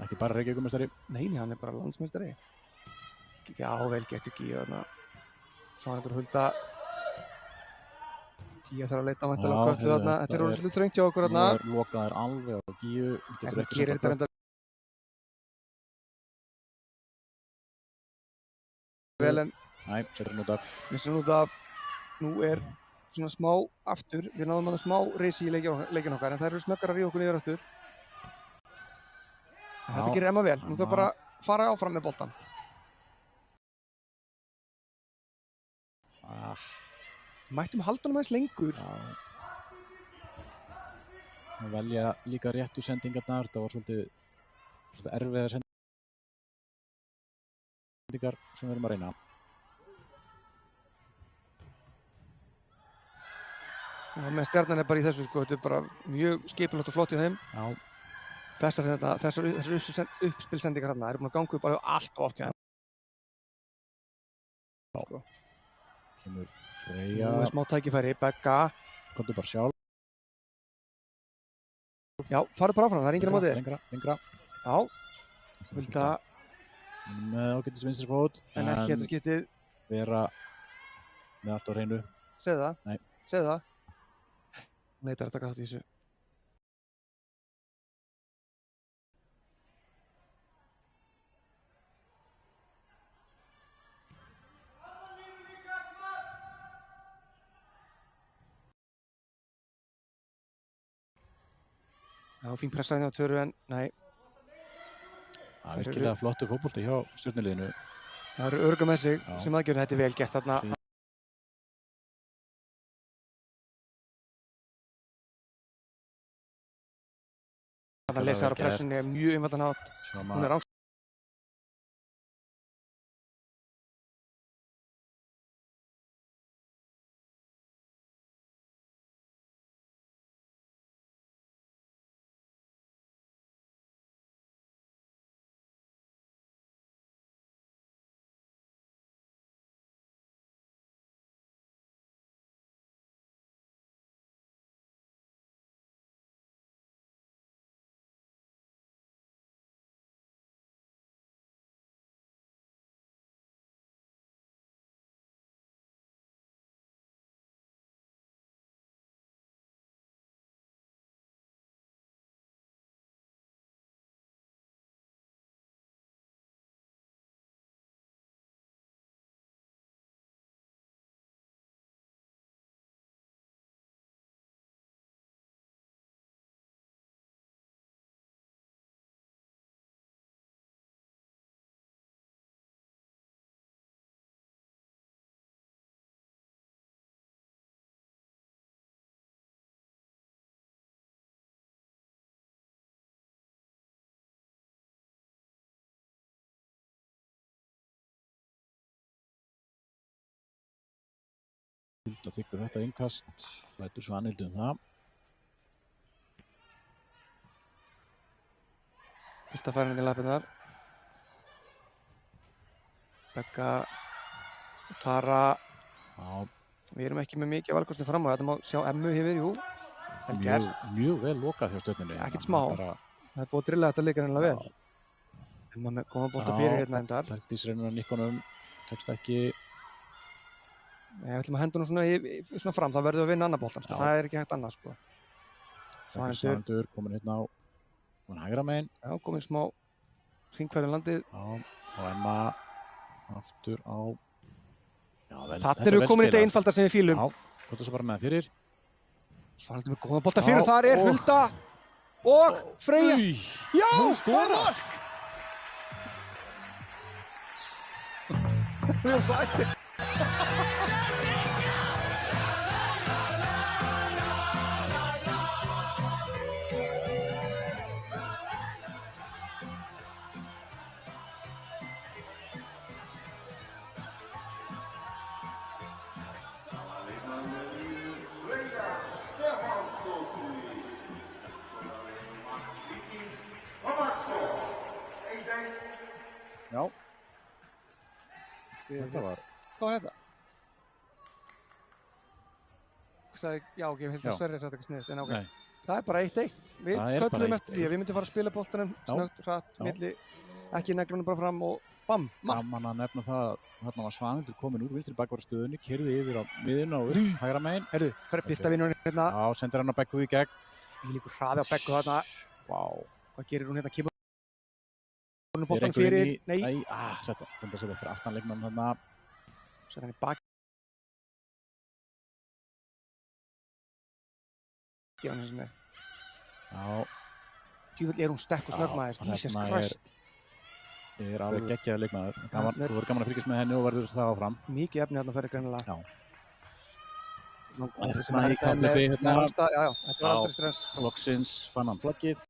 Ekki bara Reykjavíkurmeistari. Nei, hann er bara landsmeistari. Já, vel gert Gíu þarna. Svanhildur Hulda. Gíu þarf að leita væntanlega á Kötlu þarna. Þetta er orðið svolítið þröngt hjá okkur þarna. Nú er lokaðir alveg á Gíu. Hún gerir þetta reyndar vel en Nei, setur hann út af. Missir hann út af. Nú er svona smá aftur. Við náðum að smá reysi í leikinn okkar en það eru snöggar að ríða okkur niður aftur. Þetta gerir Emma vel. Nú þarf bara að fara áfram með boltan. Mættum halda hann aðeins lengur. Það velja líka réttu sendingarnar. Það var svolítið erfiðar sendingar sem við erum að reyna. Já, með Stjarnan er bara í þessu sko. Þetta er bara mjög skipulagt og flott í þeim. Já. Þessar uppspilsendingar hérna eru búin að ganga upp alveg allt og oft hjá þeim. Sko. Kemur Freyja. Nú er smá tækifæri, Begga. Komdu bara sjálf. Já, farðu bara áfram, það enginn á móti þér. Lengra. Já, vildi það. Með ágætis vinstri fót. En ekki þetta skiptið. Vera með allt á hreinu. Segðu það. Nei. Segðu það. Neitar að taka þátt í þessu. Já, fín pressaði á Töru en nei. Það er virkilega flottur fótbolti hjá Stjörnuliðinu. Það eru örugga með sig sem aðgjörðu þetta vel gert þarna. Þannig að lesa þar á pressunni er mjög einfaldan hátt. Hún er ángst. Hilda þykkur þetta innkast, lætur Svanhildur það. Fyrsta færin í lappirnar. Begga, Tara. Já. Við erum ekki með mikið valkostum fram á þetta má sjá Emmu hefur, jú. Vel gert. Mjög vel lokað hjá Stjörnunni. Ekkert smá. Það er búið að drilla þetta leikar einlega vel. Emma með góðan bolta fyrir hérna endar. Bergdís reynir að nikkunum, tekst ekki. Við ætlum að henda hún svona fram, það verður að vinna annar boltan, sko. Það er ekki hægt annað, sko. Svanhildur komin hérna á hægra megin. Já, komin smá hringferð landið. Já, og Emma aftur á... Já, vel. Þarna erum við komin í þetta einfaldar sem við fílum. Já, gott að svo bara með fyrir. Svanhildur með góðan bolta fyrir, þar er Hulda og Freyja. Já, skorar! Við erum svo æstir. Já. Þetta var... Hvað var þetta? Sagði, já, ok, ég held að Sverrir satt eitthvað sniðt, en ok. Nei. Það er bara 1-1. Við köllum eftir því að við myndum fara að spila boltanum, snöggt, hratt, milli, ekki neglunum bara fram og bam, mark. Gaman að nefna það að þarna var Svanhildur komin úr vinstri bakvarðarstöðunni, keyrði yfir á miðjuna og upp, hægra megin. Herðu, fyrir Birtavinurinn hérna. Já, sendir hann á Beggu í gegn. Því líkur hraði á Beggu þarna. Vá. Hvað gerir hún hérna? Kemur hún boltan fyrir? Nei. Setta fyrir aftan leikmann þarna. Setta hann í bak. Gefa hann sem er. Já. Djúvill er hún sterk og snögg maður. Jesus Christ. Er alveg geggjaður leikmaður. Þú verður gaman að fylgjast með henni og verður það áfram. Mikið efni þarna fyrir greinilega. Já. Þetta er í kapphlaupi hérna. Já, þetta var aldrei stress. Loksins fann hann flaggið.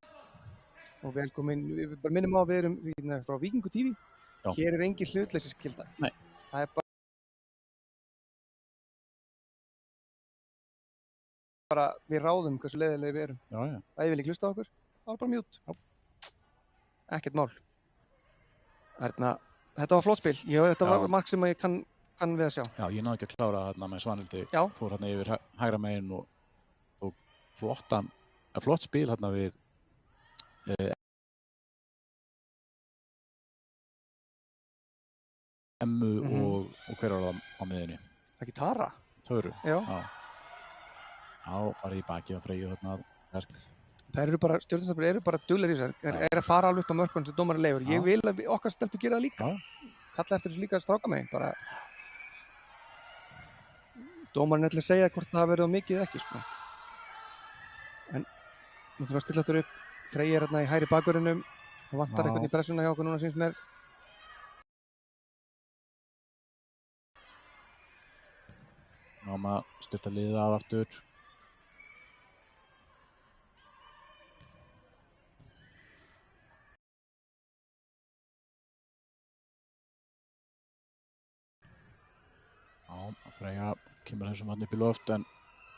Og velkomin, við bara minnum á að við erum frá Víkingu TV. Já. Hér er engin hlutleysiskylda. Nei. Það er bara, við ráðum hversu leiðilegir við erum. Já, já. Það vil ekki hlusta á okkur, það var bara mjút. Já. Ekkert mál. Þetta var flott spil. Þetta var mark sem ég kann við að sjá. Já, ég náði ekki að klára þarna með Svanhildi. Já. Fór hérna yfir hægra megin og flottan flott spil hérna við Emmu og hver var það á miðjunni? Það ekki Tara? Töru. Já. Já, farið í bakið á Freyju þarna. Stjörnustelpur eru bara duglegir í þessu. Þeir eru að fara alveg upp á mörkunum sem dómarinn leyfir. Ég vil að okkar stelpur gera það líka. Kalla eftir þessu líka strákamegin. Bara dómarinn ætla að segja hvort það hafi verið á mikið eða ekki, sko. En nú þurfum að stilla aftur upp. Freyja er hérna í hægri bakvörðinum. Það vantar eitthvað í pressuna hjá okkur núna, syns mér. Ná maður styrta liðið af aftur. Já, Freyja kemur þessum hann upp í loft en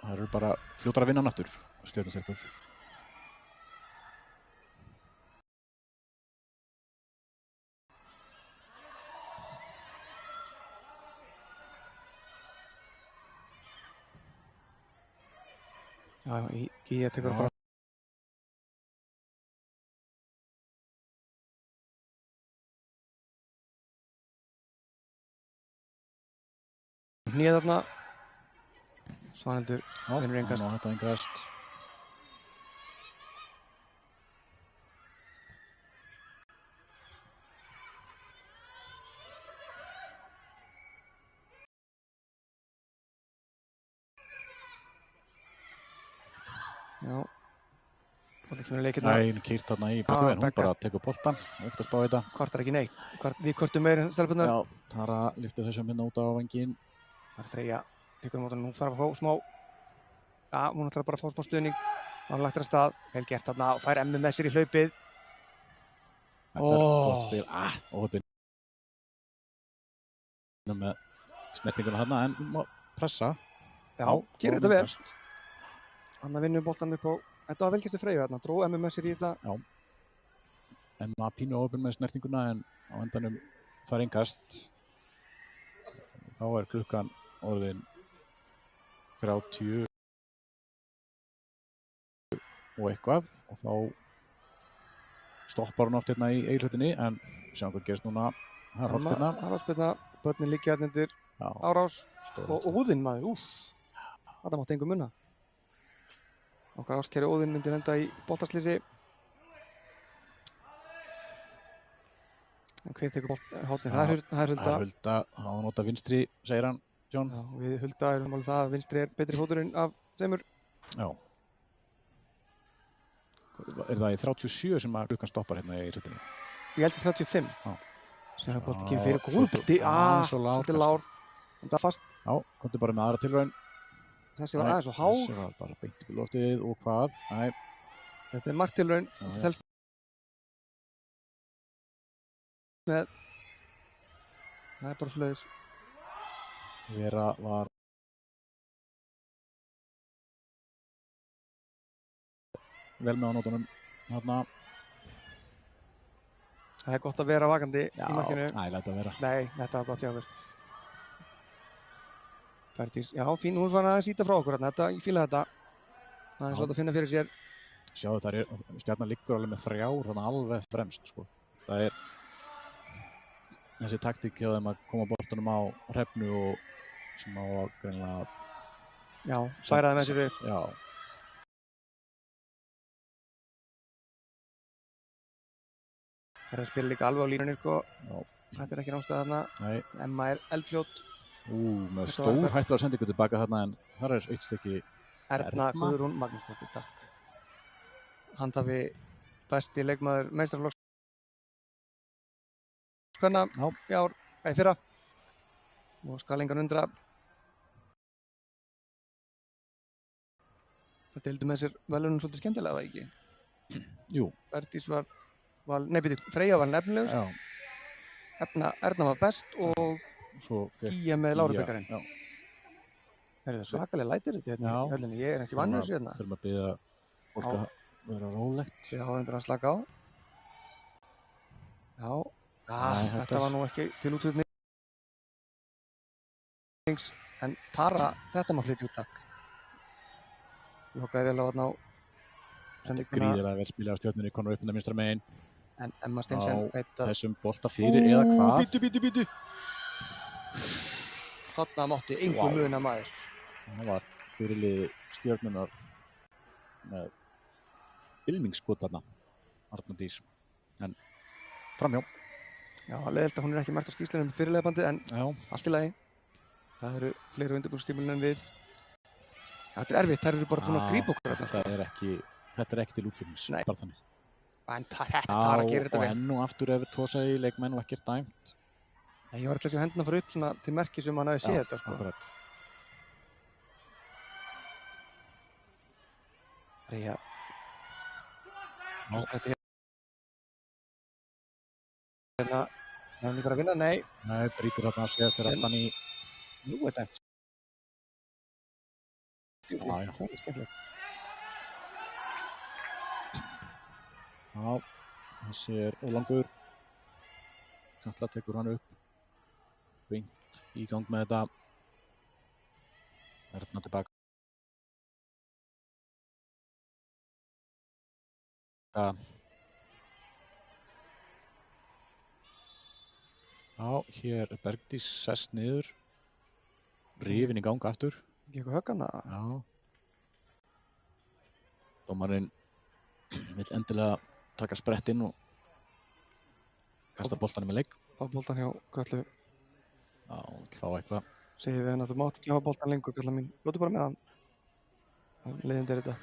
það eru bara fljótar að vinna hann aftur, Stjörnustelpur. Já, Gíja tekur bara hnið þarna. Svanhildur vinnur engast. Já, þetta engast. Já. Bolti kemur í leikirna. Nei, hún kýrt þarna í bakveginn, hún bara tekur boltan, aukt að spá þetta. Kvartar ekki neitt. Við kvartum meira stelpurnar. Já, Tara lyftir þessum hérna út á vanginn. Það er Freyja, tekur mótan, hún þarf að fá smá. Já, hún ætlar bara að fá smá stuðning. Hann lagt þér að stað, vel gert þarna og fær Emmu með sér í hlaupið. Þetta er gott spil. Óheppinn með snertinguna þarna en hún má pressa. Já, gerir þetta vel. Hann vinnur boltan upp á. Þetta var vel gert við Freyju þarna, dró Emmu með sér í þetta. Já. Emma pínu óheppin með snertinguna en á endanum fær engast. Þá er klukkan orðin 30 og eitthvað og þá stoppar hún oft hérna í eigilhlutinni en sjáum hvað gerist núna. Það er hornspyrna. Það er hornspyrna, börnin liggja hérna undir árás og Óðinn maður, þetta mátti engum munna. Okkar ástkæri Óðinn myndi lenda í boltaslýsi. En hver tekur hotnið? Það er Hulda. Það er Hulda, þá nota vinstri, segir hann, John. Já, við Hulda erum alveg það að vinstri er betri fóturinn af þeimur. Já. Er það í 37 sem að klukkan stoppar hérna í hlutinni? Ég held sér 35. Já. Sem það bolti kemur fyrir góð bolti. Svolítið lár. En það fast. Já, komdu bara með aðra tilraun. Þessi var aðeins og hár. Þessi var bara beint upp í loftið og hvað? Nei. Þetta er margt tilraun. Þetta telst með. Það er bara svoleiðis. Vera var vel með á nótunum þarna. Það er gott að vera vakandi í markinu. Nei, læta að vera. Nei, þetta var gott hjá okkur. Færdís, já, fín, hún fann að sýta frá okkur hérna, ég fíla þetta. Það er svolítið að finna fyrir sér. Sjáðu, Stjarnan liggur alveg með 3 þarna alveg fremst, sko. Það er þessi taktík hjá þeim að koma boltanum á hrefnu og sem á að greinilega... Já, færa það með sér upp. Já. Það er að spila líka alveg á línunni, sko. Þetta er ekki nástað þarna. Nei. Emma er eldfljót. Með stór hættulega sendingu tilbaka þarna en þar er eitt stykki Erna Guðrún Magnúsdóttir, takk. Handhafi besti leikmaður meistaraflokks kvenna í ár, eða fyrra. Og skal engan undra. Það deildu með sér velunum svolítið skemmtilega, var ekki? Jú. Færdís Freyja var nefnilegust. Erna var best og Gíja með Lárubikarinn. Það er svakalega lætir þetta hérna í höllinni. Ég er ekki vannur þessu hérna. Þurfum að biðja fólk að vera rólegt. Já, það að slaka á. Já. Þetta var nú ekki til útflutnings. En Tara, þetta má flytja út, takk. Ég hokkaði vel á þarna á Sendi Gríðilega vel spilað á Stjörnunni, konur upp undan vinstra megin. En Emma Steinsen Á veit að... þessum bolta fyrir eða hvað? Bítu. Þarna mátti engu muna maður. Það var fyrirliði Stjörnunnar með bylmingsskot þarna, Arnardís. En framhjá. Já, leiðilegt að hún ekki merkt á skýrslunum fyrirliða bandið, en allt í lagi. Það eru fleiri undirbúningstímulin en við. Já, þetta erfitt, þær eru bara búin að grípa okkur þetta. Þetta er ekki til útflutnings, bara þannig. En þetta þarf að gera þetta vel. Og enn og aftur ef við tósaði leikmenn og ekkert dæmt. Ég var alltaf að sjá hendina fara upp svona til merkis hann hafi séð þetta, sko. Akkurat. Freyja. Hérna, það er bara að vinna, nei. Nei, brýtur þarna séð fyrir aftan í... Nú er dæmt. Það er skemmtilegt. Já, þessi er ólangur. Katla tekur hann upp. Vingt í gang með þetta. Erna tilbaka. Já, hér er Bergdís sest niður. Rifin í gang aftur. Ekki eitthvað högg hana? Já. Dómarinn vill endilega taka sprettinn og kasta boltanum í leik. Fá boltan hjá Köllu. Já, vill fá eitthvað. Segir við henni að þú mátt ekki hafa boltan lengur, Kalla mín. Lótu bara með hann. Leiðindi er þetta.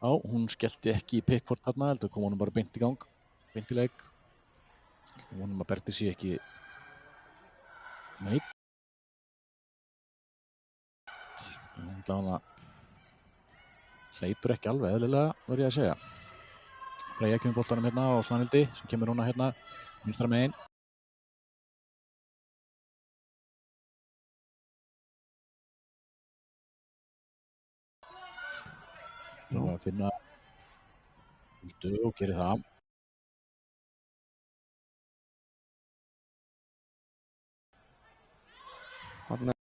Já, hún skellti ekki í Pickford þarna, heldur kom honum bara beint í gang. Beint í leik. Vonum að Bergdís sé ekki meidd. Hún dána hleypur ekki alveg eðlilega, verð ég að segja. Freyja kemur boltanum hérna á Svanhildi sem kemur núna hérna vinstra megin. Nú að finna Huldu og gerir það. Þarna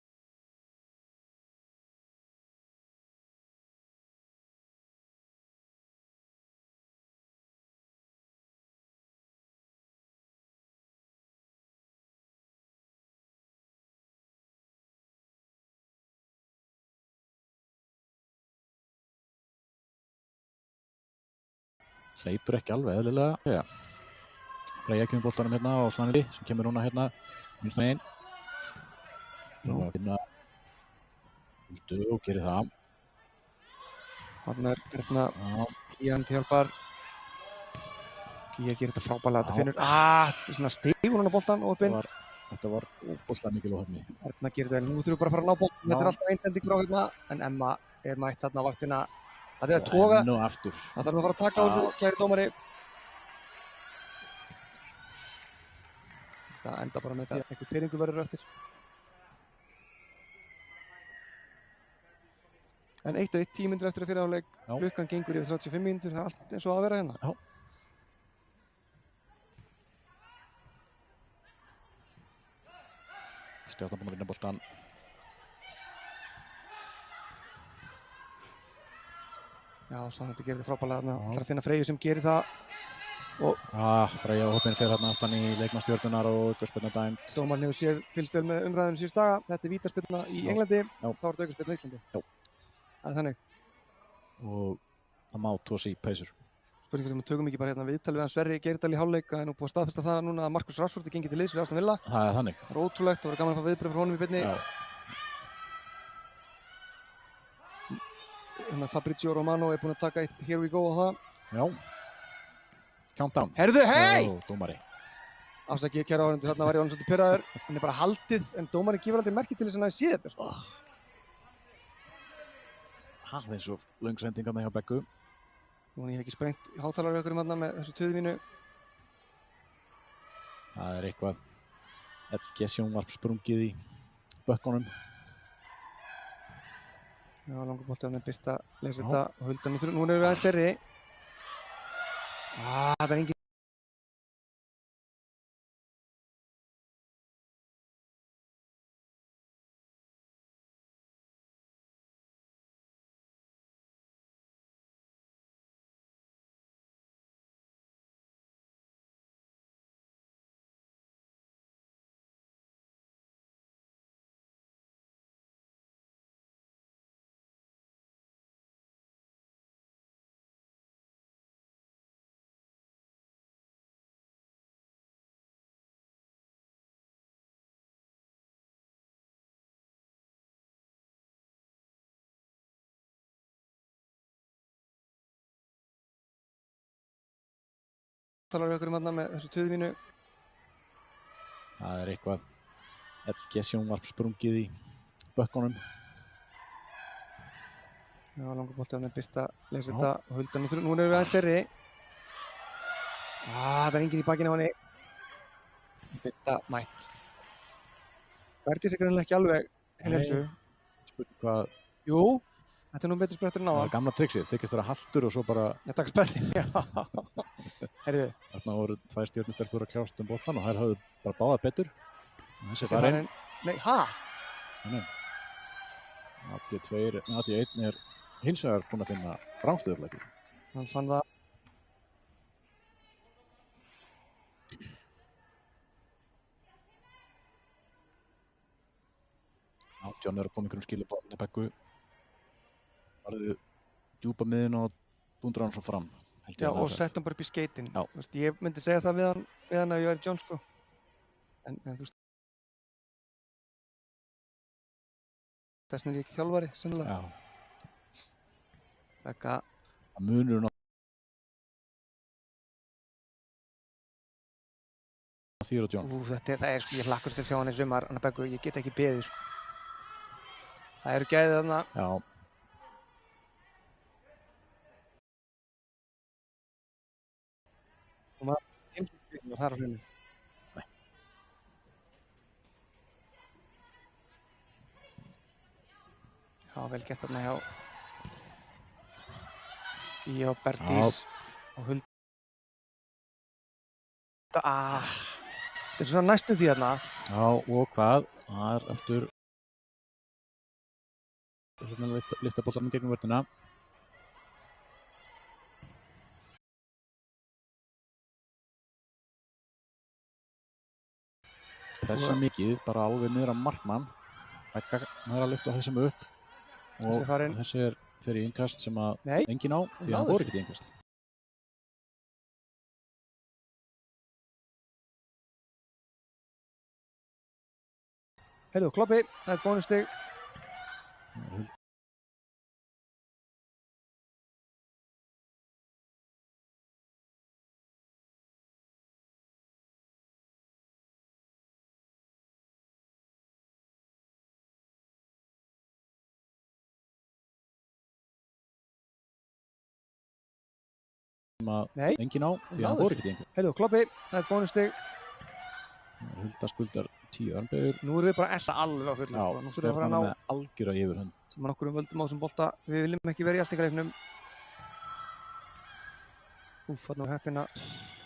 Hleypur ekki alveg eðlilega. Ja. Freyja kemur boltanum hérna á Svanhildi sem kemur núna hérna vinstra megin. Nú að finna Huldu og gerir það. Þarna er Erna Kían til hjálpar. Kían gerir þetta frábælega. Þetta finnur... Þetta er svona stigur hún á boltan og uppinn. Þetta var óbúslega mikil óhefni. Erna gerir þetta vel. Nú þurfum við bara að fara að ná boltan. Þetta er alltaf einsending frá hérna. En Emma er mætt þarna á vaktina. Það er að toga. Enn og aftur. Það þarf að fara að taka á þessu, kæri dómari. Þetta enda bara með því að einhver pirringur verður eftir. En 1-1, 10 mínútur eftir að fyrra áleik. Klukkan gengur yfir 35 mínútur. Það er allt eins og að vera hérna. Já. Stjarnan búin að vinna boltan. Já, Svanhildur gerir þetta frábælega þarna. Það þarf að finna Freyju sem gerir það. Freyja og hoppinn fer þarna aftan í leikmann Stjörnunnar og aukaspyrna dæmt. Dómarinn hefur fylgst vel með umræðunum síðustu daga. Þetta er vítaspyrna í Englandi. Þá er þetta aukaspyrna í Íslandi. Já. Það er þannig. Og það má tósi í pausur. Spurning hvort við tökum ekki bara hérna viðtal við hann Sverri Geirdal í hálfleik. Það er nú búið að staðfesta það núna að Marcus Rashford er gengið til liðs við Aston Villa. Það er þannig. Það er ótrúlegt. Það verður gaman að fá viðbrögð frá honum í beinni. Fabrizio Romano er búinn að taka eitt Here We Go á það. Já. Countdown. Herðu, hei! Dómari. Afsakið, kæra áhorfendur, þarna var ég orðinn svolítið pirraður. Hann er bara haldið, en dómarinn gefur aldrei merki til þess að hann hafi séð þetta, sko. Aðeins og löng sending þarna hjá Beggu. Nú hann ég hef ekki sprengt hátalara við okkur þarna með þessu töðu mínu. Það er eitthvað LG sjónvarp sprungið í bökkunum. Já, langur bolti að Birta lesa þetta og Hulda nú erum við aðeins fleiri. Það er engin talar við ykkur með þessu töðu mínu. Það eitthvað LG sjónvarp sprungið í bökkunum. Já, langur bolti að Birta leysa þetta og Hulda nú erum við aðeins fyrri. Það er enginn í bakinu á henni. Birta mætt. Bergdís greinilega ekki alveg henni þessu. Spurning hvað... Jú, þetta er nú betur sprettur en áðan. Það er gamla triksið, þykist vera haltur og svo bara... Já, takk spretti, já. Herriði. Þarna voru 2 stjörnustelpur að kljást boltan og þær höfðu bara báðað betur. Þessi farinn. Nei, hæ? Nei. AD1 er hins vegar búinn að finna rangstöðurlækið. Hann fann það. John er að koma einhverjum skilabóðum í Beggu. Varðu djúpa miðin og dundra hann svo fram. Já, og sett hann bara upp í skeitin. Já. Þú veist, ég myndi segja það við hann ef ég væri John, sko. En þú veist... Þess vegna er ég ekki þjálfari, sennilega. Já. Begga. Það munur hún á þér og John. Það er, sko, ég hlakkast til að sjá hann í sumar, hann að Beggu, ég get ekki beðið, sko. Það eru gæðið þarna. Já. Hún var heimsbyggðin og þar á hreinu. Nei. Já, vel gert þarna hjá Gíja og Bergdís og Hulda. Þetta er svona næstum því þarna. Já, og hvað? Það er eftir lyfta boltanum gegnum vörnina. Pressa mikið, bara alveg niður á markmann. Begga er að lyfta þessum upp. Og þessi er fyrir innkast sem að enginn á, því að hann fór ekkert í innkast. Heyrðu, Kloppi, það er bónustig. Enginn á, því að hann fór ekkert í innkast. Heyrðu, Kloppi, það er bónustig. Hulda skuldar 10 armböður. Nú erum við bara essa alveg á fullu. Já, nú þurfum við að fara að ná með algjöra yfirhönd. Sem að nokkurum völdum á þessum bolta. Við viljum ekki vera í alltingaleiknum. Þarna var heppina.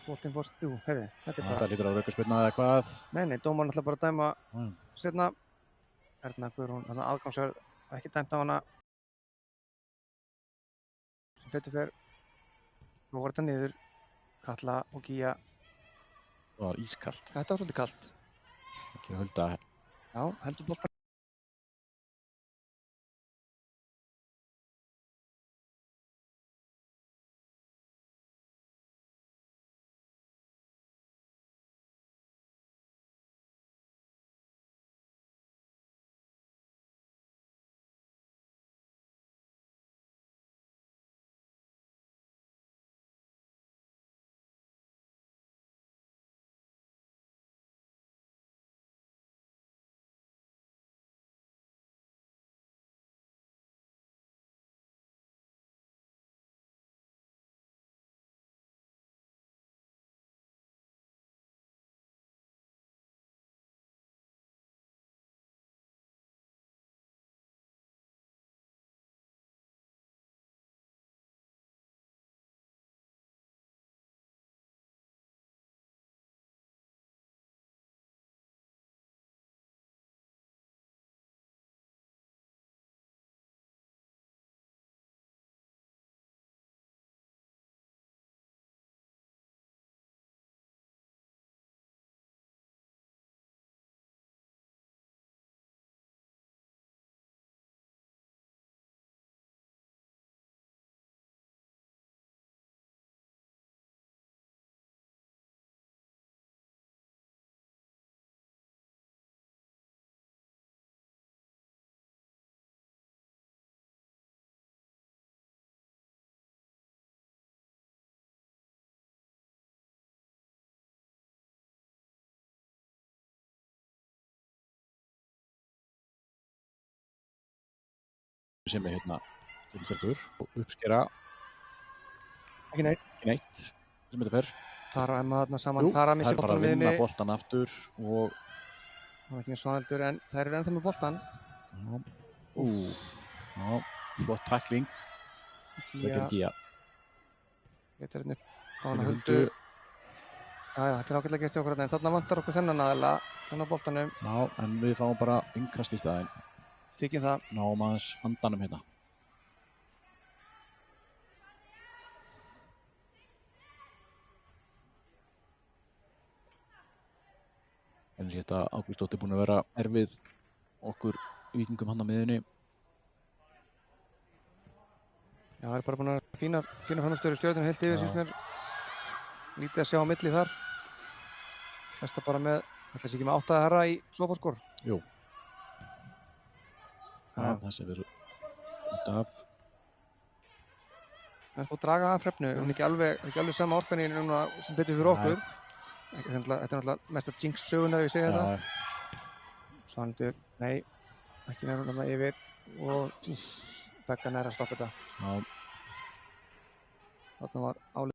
Boltinn fórst. Jú, heyrðu, þetta er bara... Það lítur á raukaspyrna eða hvað? Nei, dómarinn ætla bara að dæma seinna. Erna Guðrún, þarna aðgangsverð, ekki dæmt á hana. Sem betur fer. Nú var þetta niður. Katla og Gíja. Það var ískalt. Þetta var svolítið kalt. Ekki Hulda. Já, heldur boltan. sem er hérna stjórnsterkur og uppskera Ekki neitt. ekki neitt sem þetta fer. Tara Emma þarna saman. Jú, Tara það missir er bara boltanum að vinna miðjunni. boltan aftur og Það er ekki með Svanhildur en þær eru ennþá með boltan. Já, flott tækling. Gía. Þetta er hérna upp á hana Huldu. Já, þetta er ágætlega gert hjá okkur en þarna vantar okkur þennan aðeila, þennan boltanum. Já, en við fáum bara innkast í staðinn. Þykjum það. Náum aðeins andanum hérna. En þetta Ágústóttir búin að vera erfið okkur Víkingum hann á miðunni. Já, það er bara búin að vera fínar framstöður í Stjörnunni heilt yfir, finnst mér. Lítið að sjá á milli þar. Flesta bara með, ætla sér ekki með 8 herra í Sofosskor. Jú. Já, það sem við út af. Það er búin að draga af Hrefnu, hún er ekki alveg sama orkan í henni núna sem betur fyrir okkur. Þetta er náttúrulega mesta jinx sögunar ef ég segja þetta. Svanhildur, nei, ekki nær hún þarna yfir og Begga nær að stoppa þetta. Þarna var álið.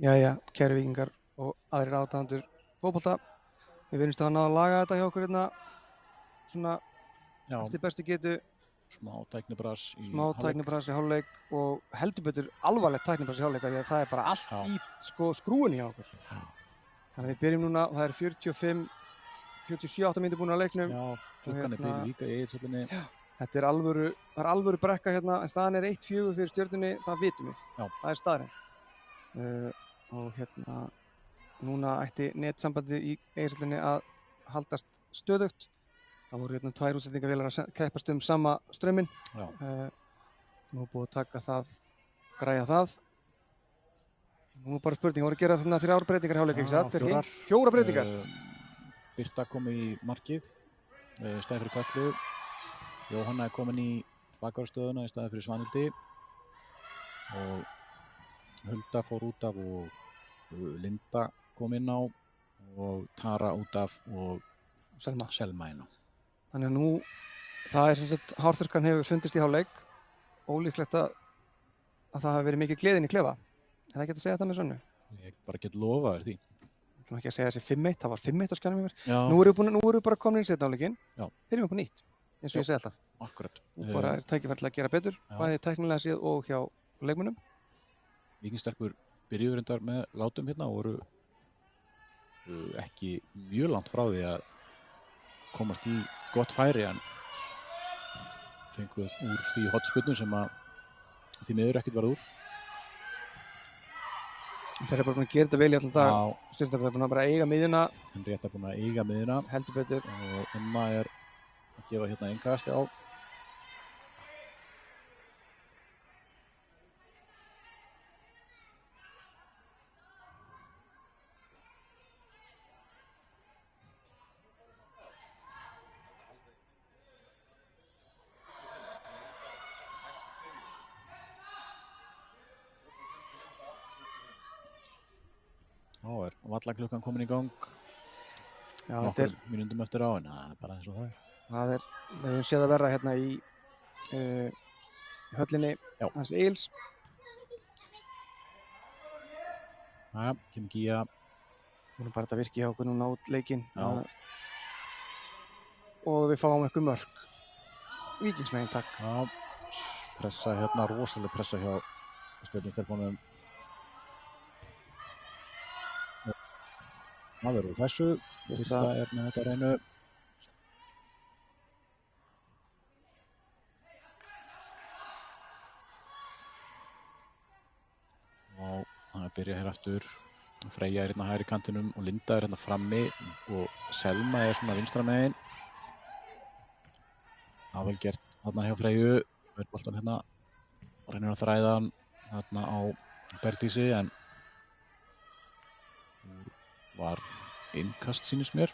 Jæja, kæru víkingar og aðrir aðdáendur fótbolta. Við virðumst að ná að laga þetta hjá okkur hérna svona eftir bestu getu. Smá tæknibras í Smá tæknibras í hálfleik og heldur betur alvarlegt tæknibras í hálfleik, því að það er bara allt í skrúinni hjá okkur. Þannig að við byrjum núna, það er 47 mínútur búin á leiknum. Já, klukkan er byrjuð líka í Egilshöllinni. Þetta er alvöru brekka hérna, en staðan er 1-4 fyrir Stjörnunni, það vitum við. Já. Það er staðreynd. Og hérna, núna ætti netsambandið í Egilshöllinni að haldast stöðugt. Það voru hérna 2 útsendingavélar að keppast sama strauminn. Nú er búið að taka það, græja það. Nú er bara spurning, voru að gera þarna 3 breytingar í hálfleik, ekki satt? 4 breytingar. Birta kom í markið, í staði fyrir Katlu. Jóhanna er komin í bakvarðarstöðuna í staði fyrir Svanhildi. Og Hulda fór út af og Linda kom inn á og Tara út af og Selma inn á. Þannig að nú, það er sem sagt, hárþurrkan hefur fundist í hálfleik. Ólíklegt að það hafi verið mikið gleðin í klefa. Er það ekki að segja þetta með sönnu? Ég bara get lofað þér því. Ég ætlum ekki að segja þessi 5-1, það var 5-1 á skjánum í mér. Já. Nú erum við bara komin í seinni hálfleikinn. Já. Byrjum upp á nýtt, eins og ég segi alltaf. Akkurat. Og bara er tækifæri til að gera betur, bæði tæknilega séð og hjá leikmönnum. Víkingstelpur byrjuðu reyndar með látum hérna og voru ekki mjög langt frá því að komast í gott færi, en fenguð úr því hotspyrnu sem að því miður ekkert varð úr. Þeir eru bara búin að gera þetta vel í allan dag. Stjörnunni er búin að bara eiga miðjuna. Henrietta er búin að eiga miðjuna. Heldur betur. Og Emma er að gefa hérna engasti á. Þá er vallaklukkan komin í gang. nokkur mínúndum eftir á, en það bara eins og það við höfum séð að vera hérna í höllinni hans Egils. Kemur Gía. Hún bara þetta virki hjá okkur núna út leikinn. Og við fáum eitthvað mörk. Víkingsmegin, takk. Pressa hérna, rosalega pressa hjá Stjörnustelpunum. Það verður þessu. Fyrsta með þetta reynu. Og það byrja hér aftur. Freyja hérna hægri kantinum og Linda hérna frammi og Selma svona vinstra megin. Það vel gert hérna hjá Freyju. Boltan hérna reynir að þræða hann hérna á Bergdísi en varð innkast sýnist mér.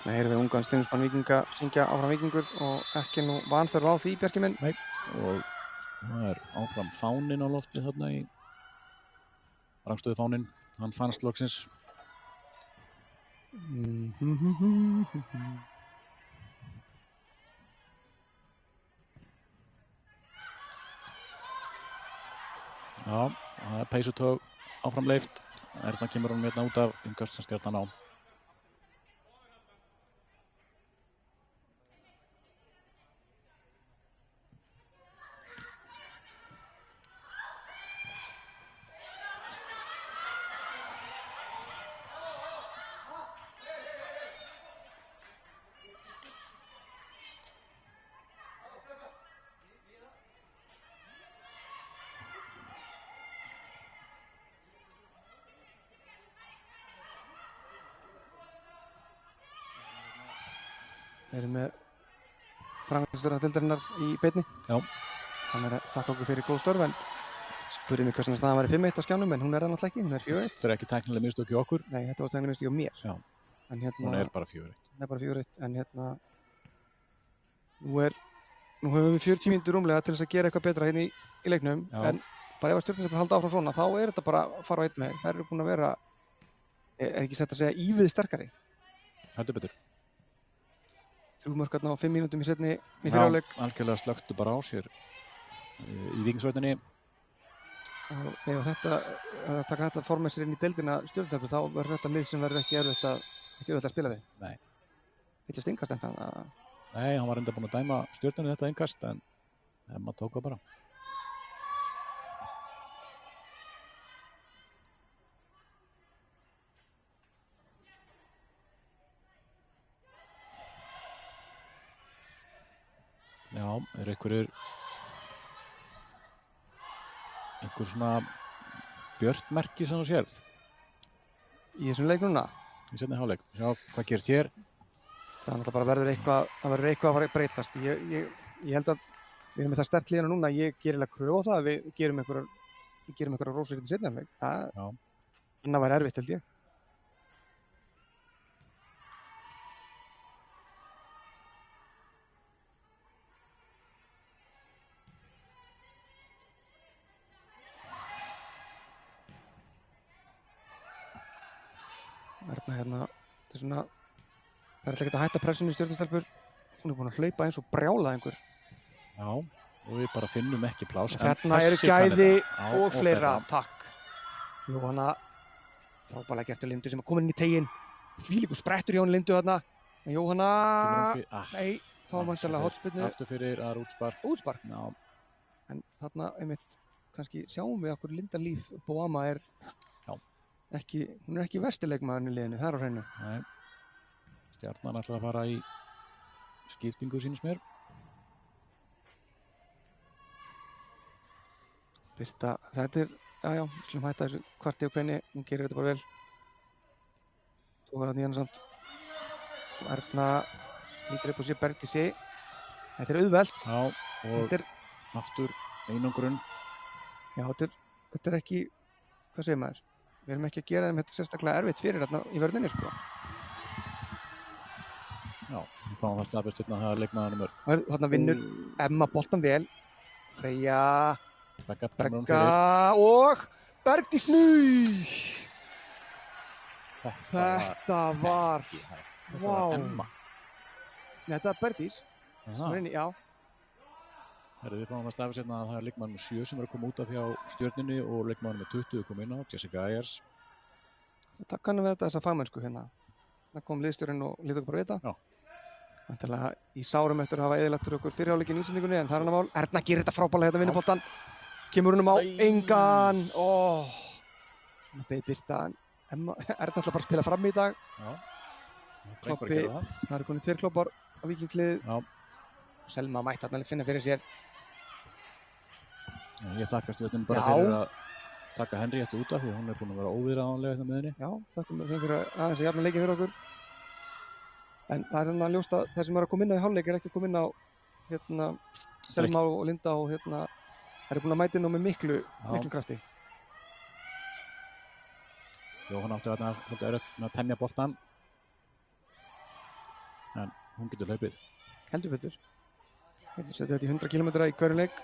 Það heyrum við ungan stuðningsmann Víkinga syngja áfram Víkingur og ekki nú vanþörf á því, Bjarki minn. Nei, og það áfram fáninn á lofti þarna í rangstöðu fáninn. Hann fannst loksins. Já, það peysutög áfram leyft. Erna kemur hún hérna út af innkast sem Stjarnan á. Við erum með framkvæmdastjóra-deildarinnar í beinni. Já. Hann að þakka okkur fyrir góð störf en spurði mig hversvegna staðan væri 5-1 á skjánum en hún það náttúrulega ekki, hún 4-1. Það ekki tæknilega mistök hjá okkur. Nei, þetta var tæknilega mistök hjá mér. Já. En hérna, hún bara 4-1. Hún bara 4-1 en hérna nú höfum við 40 mínútur rúmlega til þess að gera eitthvað betra hérna í leiknum. Já. En bara ef að Stjörnustelpur halda áfram svona þá þetta bara að fara á einn með. Þær eru búin að vera ekki sett að segja ívið sterkari. Heldur betur. 3 mörk á 5 mínútum í seinni í fyrri hálfleik. Já, algjörlega slökktu bara á sér í Víkingsveitinni. Og ef að taka þetta formið sér inn í deildina Stjörnustelpur þá verður þetta lið sem verður ekki auðvitað að spila við. Nei. Villast innkast en það? Nei, hann var enda búinn að dæma Stjörnunni þetta innkast en maður tók það bara. Já, einhver svona björtmerki sem þú sérð? Í þessum leik núna? Í seinni hálfleik. Sjá, hvað gerst hér? Það náttúrulega bara verður eitthvað að fara að breytast. Ég held að við erum með það sterkt liðina núna. Ég ger eiginlega kröfu á það að við gerum einhverja rósir í seinni hálfleik. Það væri erfitt held ég. Erna hérna, þetta er svona, það ætla ekki að hætta pressunni í Stjörnustelpur. Hún búin að hlaupa eins og brjálað einhver. Já, og við bara finnum ekki pláss. Þarna eru gæði og fleira, takk. Jóhanna, frábærlega gert til Lindu sem er komin inn í teginn. Þvílíkur sprettur hjá henni Lindu þarna. En Jóhanna, nei, þá mæntanlega hotspyrnu. Aftur fyrir að útspark. Útspark? Já. En þarna, einmitt, kannski sjáum við okkur Linda Líf Boama hún er ekki versti leikmaðurinn í liðinu, það er á hreinu. Nei, Stjarnan ætlar að fara í skiptingu sínist mér. Birta, þetta er, já, við slum hætta þessu kvarti og kveini, hún gerir þetta bara vel. Tóka það nýjan samt. Erna lítur upp og sé Bergdísi. Þetta er auðvelt. Já, og aftur einangrun. Já, þetta er ekki, hvað segir maður? Við erum ekki að gera þeim þetta sérstaklega erfitt fyrir þarna í vörninni, sko. Já, við fáum það staðfest hérna að það er leikmaður nummer. Þarna vinnur Emma boltan vel. Freyja, Begga kemur hún Begga fyrir. og Bergdís Nú. Þetta var, Þetta var Emma. Þetta var Bergdís. Sem er inni, já. Herru, við fáum það staðfest hérna að það er leikmaður nummer 7 sem er að koma út af hjá Stjörnunni og leikmaður nummer 20 kom inn á, Jessica Ayers. Það kannum við þessa fagmennsku hérna. Það kom liðstjórinn og lítið okkur bara við þetta. Já. Þannig að í sárum eftir að hafa eðilættur okkur fyrirháleikin í útsendingunni, en það er hann að mál. Erna gerir þetta frábælega hérna vinnuboltan. Kemur húnum á engan. Þannig að beið Birta. Erna ætla bara að spila fram í dag. Já. Kloppi, það eru konið 2 kloppar á Víkingslið. Já. Selma mætti þarna finna fyrir sér. Ég þakka Stjörnunni bara fyrir að taka Henriettu út af því að hún er búin að vera óviðráðanlega hérna með henni. Já, þakkum þeim fyrir aðeins að jafna leikinn fyrir okkur. En það er hérna ljóst að þeir sem eru að koma inn á í hálfleik er ekki að koma inn á hérna Selma og Linda og hérna þeir eru búin að mæta inn á með miklu krafti. Jóhann átti þarna svolítið erfitt með að temja boltann. En hún getur hlaupið. Heldur betur. Heldur setja þetta í 100 km í hverju leik.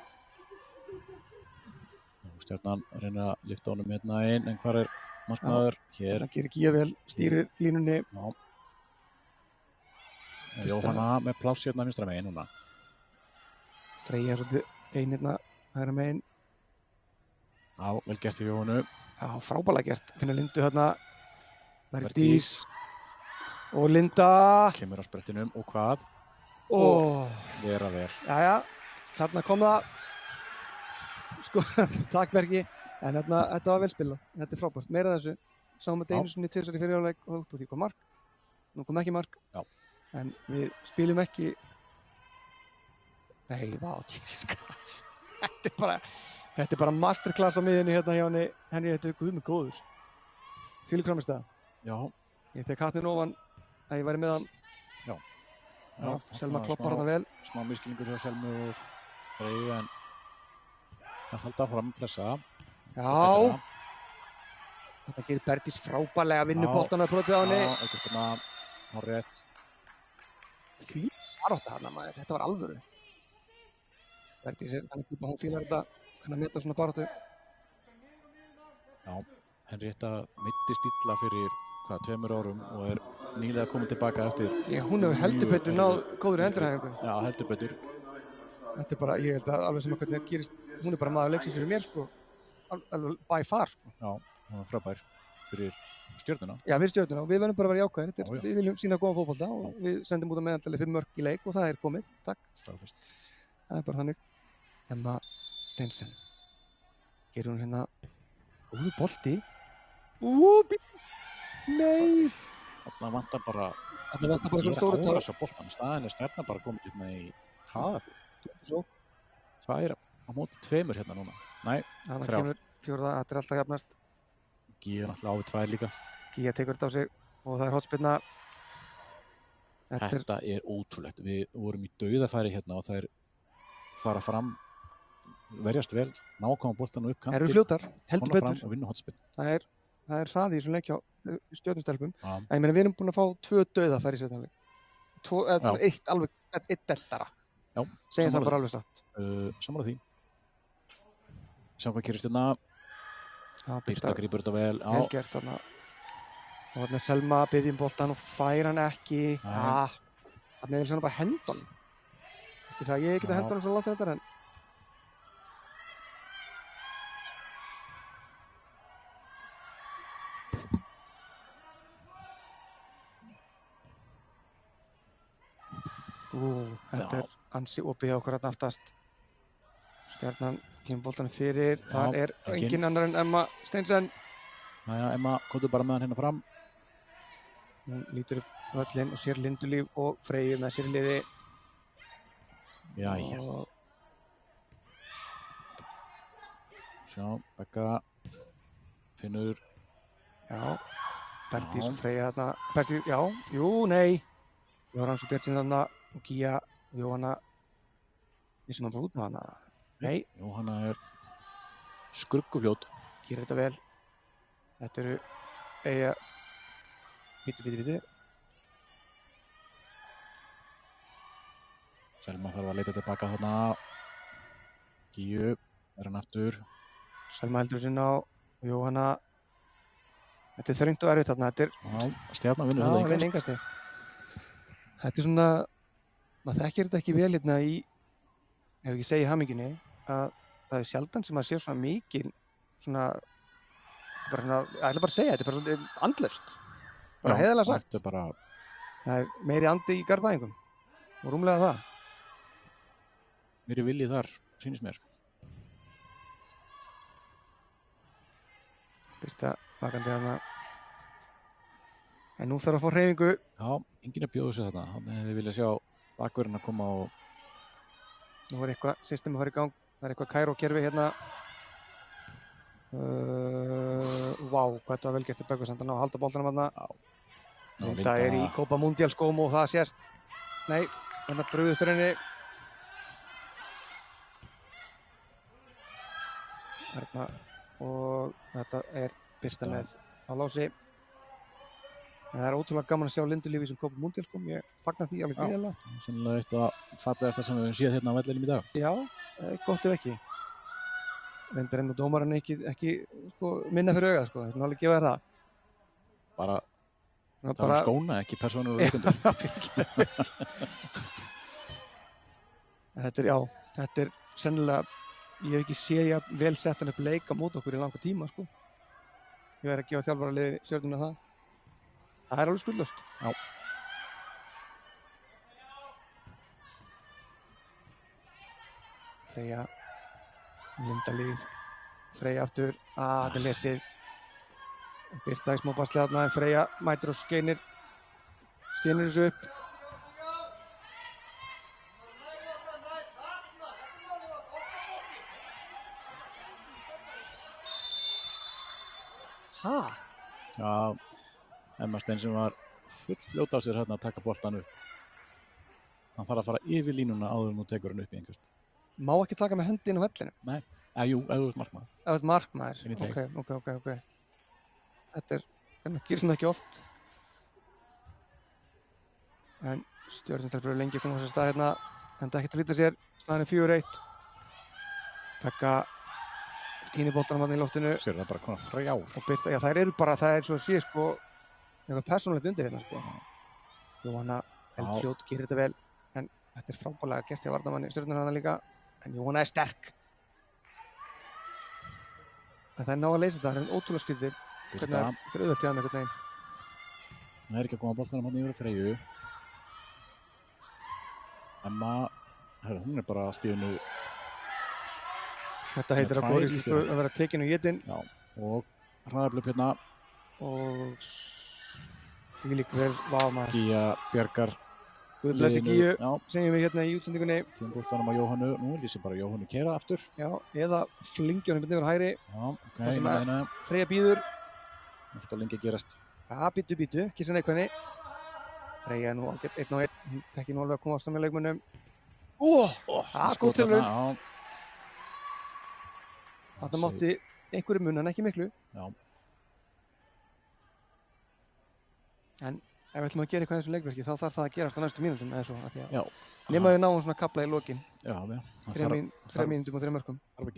Stjarnan reynir að lyfta honum hérna inn, en hvar er markmaður? Hér. Það gerir Gíja vel, stýrir línunni. Já. Jóhanna með pláss hérna vinstra megin núna. Freyja er svolítið ein hérna hægra megin. Já, vel gert í Jóhannu. Já, frábælega gert. Finna Lindu hérna. Bergdís. Og Linda. Kemur á sprettinum og hvað? Vera ver. Jæja, þarna kom það. Sko, takk Bergi, en þetta var vel spilað, þetta er frábært, meira þessu. Sáum þetta einu sinni 2 í fyrirháleik og upp á því kom mark. Nú kom ekki mark, en við spilum ekki. Nei, vá, Jesus Christ. Þetta er bara masterclass á miðjunni hérna hjá henni, þetta er guð með góður. Þvílík framistæða. Já. Ég tek hattinn ofan að ég væri með hann. Já, Selma kloppar þarna vel. Smá miskilningur hjá Selmu og Freyju, en það halda fram pressa. Já. Þetta gerir Bergdís frábælega vinnuboltan að brotið á henni. Já, ekki spilna, hún rétt. Því barátta þarna maður, þetta var alvöru. Bergdís er þannig típa, hún fílar þetta, kann að meta svona baráttu. Já, Henrietta meiddist illa fyrir 2 árum og er nýlega komin tilbaka eftir. Hún hefur heldur betur náð góðri endurhæfingu. Já, heldur betur. Þetta er bara, ég held að alveg sem að hvernig það gerist, hún er bara maður leiksins fyrir mér sko, alveg by far sko. Já, hún er frábær fyrir Stjörnuna. Já, fyrir Stjörnuna og við verðum bara að vera jákvæðir, við viljum sína góðan fótbolta og við sendum út á meðaltali 5 mörk í leik og það er komið, takk. Staðfest. Það er bara þannig. Emma Steinsen, gerir hún hérna góðu bolti. Nei! Þarna vantar bara að gera árás á boltan, staðin er Stjarnan bara komið hérna í hraða. Það er á móti 2 hérna núna. Nei, 3. Það kemur 4, þetta er alltaf jafnast. Gíja náttúrulega á við 2 líka. Gíja tekur þetta á sig og það er hornspyrna. Þetta er ótrúlegt. Við vorum í dauðafæri hérna og þær fara fram, verjast vel, ná að koma boltan upp kantinn. Það eru fljótar, heldur betur. Og vinna hornspyrnu. Það er hraði í þessum leik hjá Stjörnustelpum. En ég meina við erum búin að fá 2 dauðafæri í seinni hálfleik. Eitt dettara. Já, segjum það bara alveg satt. Sammála því. Sjáum hvað gerist hérna. Birta grípur þetta vel. Vel gert þarna. Og þarna er Selma að biðja boltan og fær hann ekki. Þarna vil svona bara henda hann. Ekki það, ég geta henda hann svo langt þetta en. Þetta er ansi opið hjá okkur hérna aftast. Stjarnan kemur boltanum fyrir. Það er engin annar en Emma Steinsen. Jæja, Emma, komdu bara með hann hérna fram. Hún lítur upp völlinn og sér Lindu Líf og Freyju með sér í liði. Jæja. Sjá, Begga, Finnur. Já, Bergdís og Freyja þarna. Bergdís, já, jú, nei. Jóhann svo Björnsson þarna og Gíja og Jóhanna. Við sem hann fór út með hana. Nei. Jóhanna er skruggufljót. Gerir þetta vel. Þetta eru eiga... Bítu. Selma þarf að leita tilbaka þarna. Gíu, hann aftur. Selma heldur sinna á Jóhanna. Þetta er þröngt og erfitt þarna. Stjarnan vinnur þetta þetta engast. Þetta er svona, maður þekkir þetta ekki vel hérna í, ef ekki segja í hamingjunni, að það er sjaldan sem maður sér svona mikið, svona, bara svona, ég ætla bara að segja, þetta er bara svona andlaust. Bara heiðarlega sagt. Þetta er bara... Það er meiri andi í garðvæðingum og rúmlega það. Meiri viljið þar, sýnist mér. Fyrsta vakandi þarna. En nú þarf að fá hreyfingu. Já, enginn að bjóða sig þarna. Hann hefði viljað sjá bakverðin að koma og... Nú er eitthvað system að fara í gang. Það er eitthvað Cairo-kerfi hérna. Vá, hvað þetta var vel gert til Böggvarsandan að halda boltanum þarna. Linda er í Copa Mundial skóm og það sést. Nei, hérna brugðustur henni. Hérna, og þetta er Birta með á lási. Það er ótrúlega gaman að sjá Lindu lífi sem Copa Mundial skóm. Ég fagna því alveg gríðarlega. Sennilega eitt af fallegasta sem við höfum séð hérna á vellinum í dag. Já, gott ef ekki. Reyndar enn og dómarinn ekki sko, minna fyrir augað, sko. Það er alveg gefa þér það. Bara það skóna, ekki persónulega leikundur. Þetta er sennilega, ég hef ekki séð ég vel sett hann upp leika mót okkur í langa tíma, sko. Ég verð að gefa þjálfaraliði Stjörnuna það. Það er alveg skuldlaust. Já. Freyja, Linda Líf, Freyja aftur, þetta er lesið. Birta í smá basli þarna, en Freyja mætir og skeinir þessu upp. Ha? Já, Emma Stein sem var full fljóta á sér hérna að taka boltan upp. Hann þarf að fara yfir línuna áður en nú tekur hann upp í einhvert. Má ekki taka með hendi inn á vellinu? Nei, jú, ef þú ert markmaður. Ef þú ert markmaður? Ok. Þetta gerist þetta ekki oft. En Stjörnustelpur eru lengi að koma á þessar stað hérna. Enda ekkert að flýta sér. Staðan er 4-1. Pekka tínir boltanum hann í loftinu. Sér það bara konar 3 ár. Og Birta, já það er svo að sé sko eitthvað persónulegt undir hérna sko. Jóhanna eldfljót gerir þetta vel. En þetta er frábærlega gert hjá varnarmanni Stjörnunnar hann líka. En Jóhanna er sterk. En það er ná að leysa þetta. Það er ótrúlega skrítið. Þetta er auðvelt hjá hann einhvern veginn. Það er ekki að koma boltanum hann yfir Freyju. Emma, hún er bara allt í einu. Þetta heitir að góðist að vera tekinn og étinn. Já, og hraðablöp hérna. Og því lík vel var maður. Gíja bjargar. Guð blessi Gíju, segjum við hérna í útsendingunni. Kemur boltanum á Jóhannu, nú lýsir bara Jóhannu keyra aftur. Já, eða flingja honum yfir hægri. Já, ok, Freyja býður. Alltaf lengi að gerast. Já, býtu, ekki sem neikvæðni. Freyja er nú ágætt 1-1. Hún tekki nú alveg að koma ástæð með leikmönnum. Góð tilraun. Þetta mátti einhverju mun en ekki miklu. Já. En ef við ætlum að gera eitthvað í þessu leikverki þá þarf það að gerast á næstu mínútum eða svo. Já. Nema við náum svona kafla í lokin. Já. 3 mínútum og 3 mörkum. Það er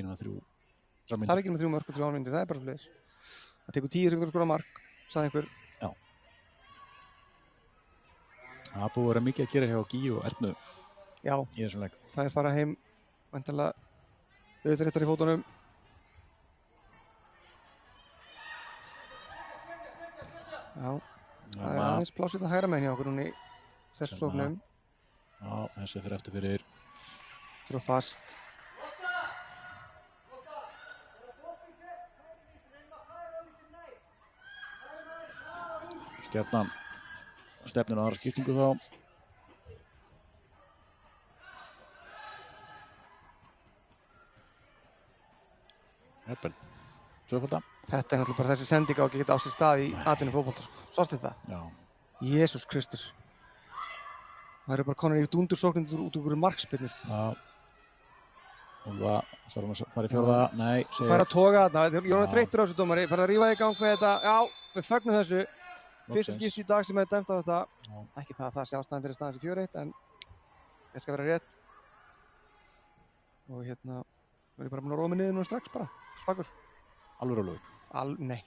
ekki nema 3 mörk og 3 mínútur, það er bara svoleiðis. Það tekur 10 sekúndur að skora mark, sagði einhver. Já. Það er búið að vera mikið að gera hjá Gíu og Ernu. Já. Í þessum leik. Það er fara heim, væntanlega auðvitað í fótunum. Já. Það er aðeins plásið að hægra meginn hjá okkur núna í þessu sóknum. Já, þessi fyrir eftir fyrir. Trú fast. Stjarnan stefnir á aðra skiptingu þá. Heppel. Tvöfalda. Þetta er náttúrulega bara þessi sending á að geta á sér stað í atvinnu fótbolta. Sástu þetta? Já. Jesús Kristur. Það eru bara konar í dundursóknir út úr markspyrnu. Já. Úlfa, þarf að fara í fjórða. Nei, segir. Fær að toga þarna. Jónar þreyttur á þessu dómari. Fær að rífa í gang með þetta. Já, við fögnum þessu. Fyrsta skipti í dag sem hefði dæmt á þetta. Já. Ekki það sé ástæðan fyrir staðans í 4-1, en Þetta skal vera rétt. Og hérna, svo er ég bara búinn að róa mig niður núna strax bara, spakur. Alveg rólegur. Nei,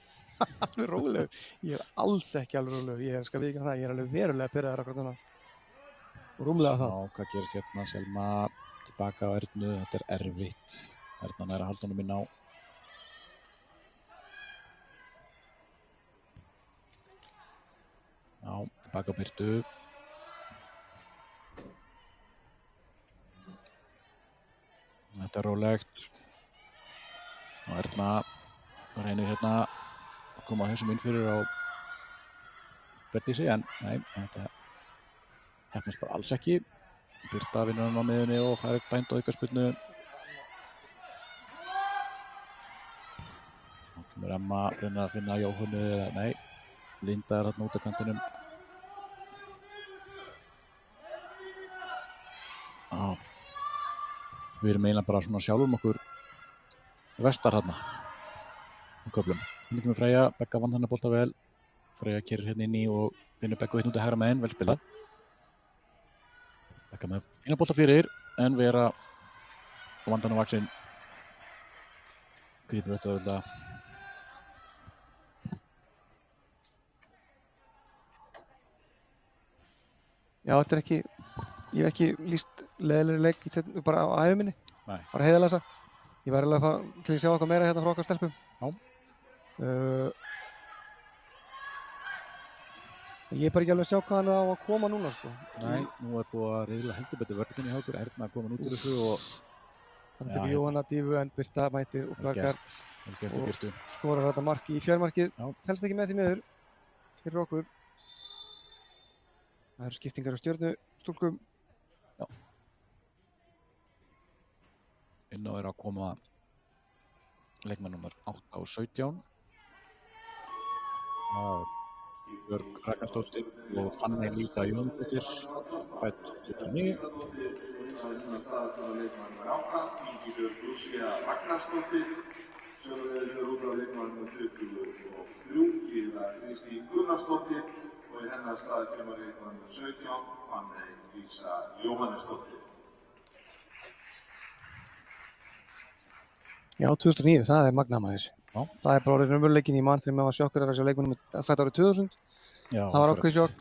alveg rólegur. Ég er alls ekki alveg rólegur. Ég skal viðurkenna það, ég er alveg verulega pirraður akkurat núna. Og rúmlega það. Já, hvað gerist hérna? Selma tilbaka á Ernu, þetta er erfitt. Erna nær að halda honum inn á. Já, tilbaka á Birtu. Þetta er rólegt. Og Erna reynir hérna að koma þessum inn fyrir á Bertísi, en nei, þetta hefnast bara alls ekki. Birta vinnur hann á miðunni og fær dæmt á aukaspyrnu. Þá kemur Emma, reynir að finna Jóhannu, eða nei, Linda er hérna út af kantinum. Já. Við erum eiginlega bara svona sjálfum okkur vestar hérna á köflum. Hérna kemur Freyja, Begga vann hennar bolta vel. Freyja keyrir hérna inn í og finnur Beggu hérna út að hægra megin, vel spilað. Begga með fína bolta fyrir, en Vera á vandan á vaxinn. Grípur þetta auðvitað. Já, þetta er ekki, ég hef ekki lýst leiðilegri leik bara á ævi minni. Nei. Bara heiðarlega sagt. Ég var eiginlega að fara til að sjá eitthvað meira hérna frá okkar stelpum. Já. Ég er bara ekki alveg að sjá hvað hann á að koma núna, sko. Nei, nú er búið að riðla heldur betur vörninni hjá okkur. Erna er komin út úr þessu og Þannig tekur Jóhanna Dífu en Birta mætir og Bjargar vel gert í Birtu. skorar þetta mark í fjármarkið. Já. Telst ekki með því miður fyrir okkur. Það eru skiptingar á Stjörnu stúlkum. Já. Inn á er að koma leikmann númer 8 og 17. Björg Ragnarsdóttir og Fanney Líka Jónsdóttir, fædd 79. Leikmann númer 8, Ingibjörg Lúcia Ragnarsdóttir. Sömuleiðis er út á leikmann númer 23, Gyða Kristín Gunnarsdóttir. Og í hennar stað kemur leikmann númer 17, Fanney Lísa Jóhannesdóttir. Já, 2009, það er magnamaður. Já. Það er bara orðið raunveruleikinn í mann þegar maður var sjokkur að sjá leikmannum fætt árið 2000. Já, Það var ákveðið sjokk.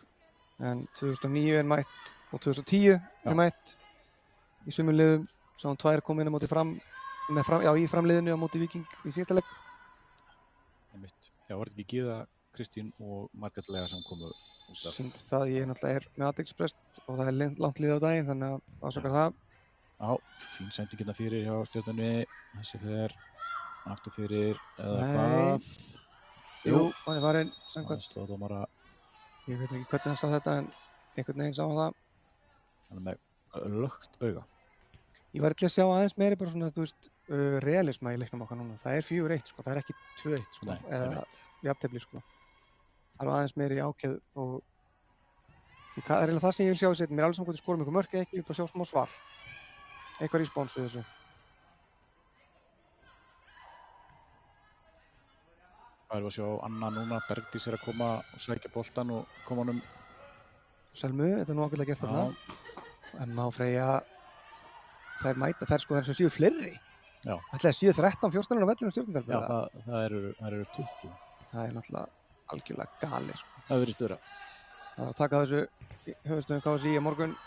En 2009 er mætt og 2010 er mætt í sumum liðum. Sáum tvær koma inn á móti í framliðinu á móti Víking í síðasta leik. Einmitt. Já, var þetta ekki Gyða Kristín og Margrét Lea sem komu út af? Syndist það, ég náttúrulega er með athyglisbrest og það er langt liðið á daginn, þannig að ásakar það. Já, fín sendingina fyrir hjá Stjörnunni. Þessi fer aftur fyrir eða Nei. hvað? Jú, hann er varinn samkvæmt. Slóðdómara. Ég veit ekki hvernig hann sá þetta en einhvern veginn sá hann það. Hann er með lögt auga. Ég var til að sjá aðeins meiri bara svona, þú veist, realisma í leiknum okkar núna. Það er 4-1 sko, það er ekki 2-1 sko, Nei, eða einmitt. jafntefli sko. Það er aðeins meiri ákveð og það er eiginlega það sem ég vil sjá í setjum. Mér er alveg saman hvort við skorum einhver mörk eða ekki, ég vil bara sjá smá svar. Eitthvað respons við þessu. Það erum við að sjá Anna núna, Bergdís er að koma og sækja boltan og koma honum. Selmu, þetta er nú ákveðlega gert þarna. Emma og Freyja, þær mæta, þær sko þær sem séu fleiri. Já. Ætlaði séu 13-14 á vellinum Stjörnudal. Já, það eru 20. Það er náttúrulega algjörlega galið sko. Það virðist vera. Það er að taka þessu höfustöðum KSÍ á morgun.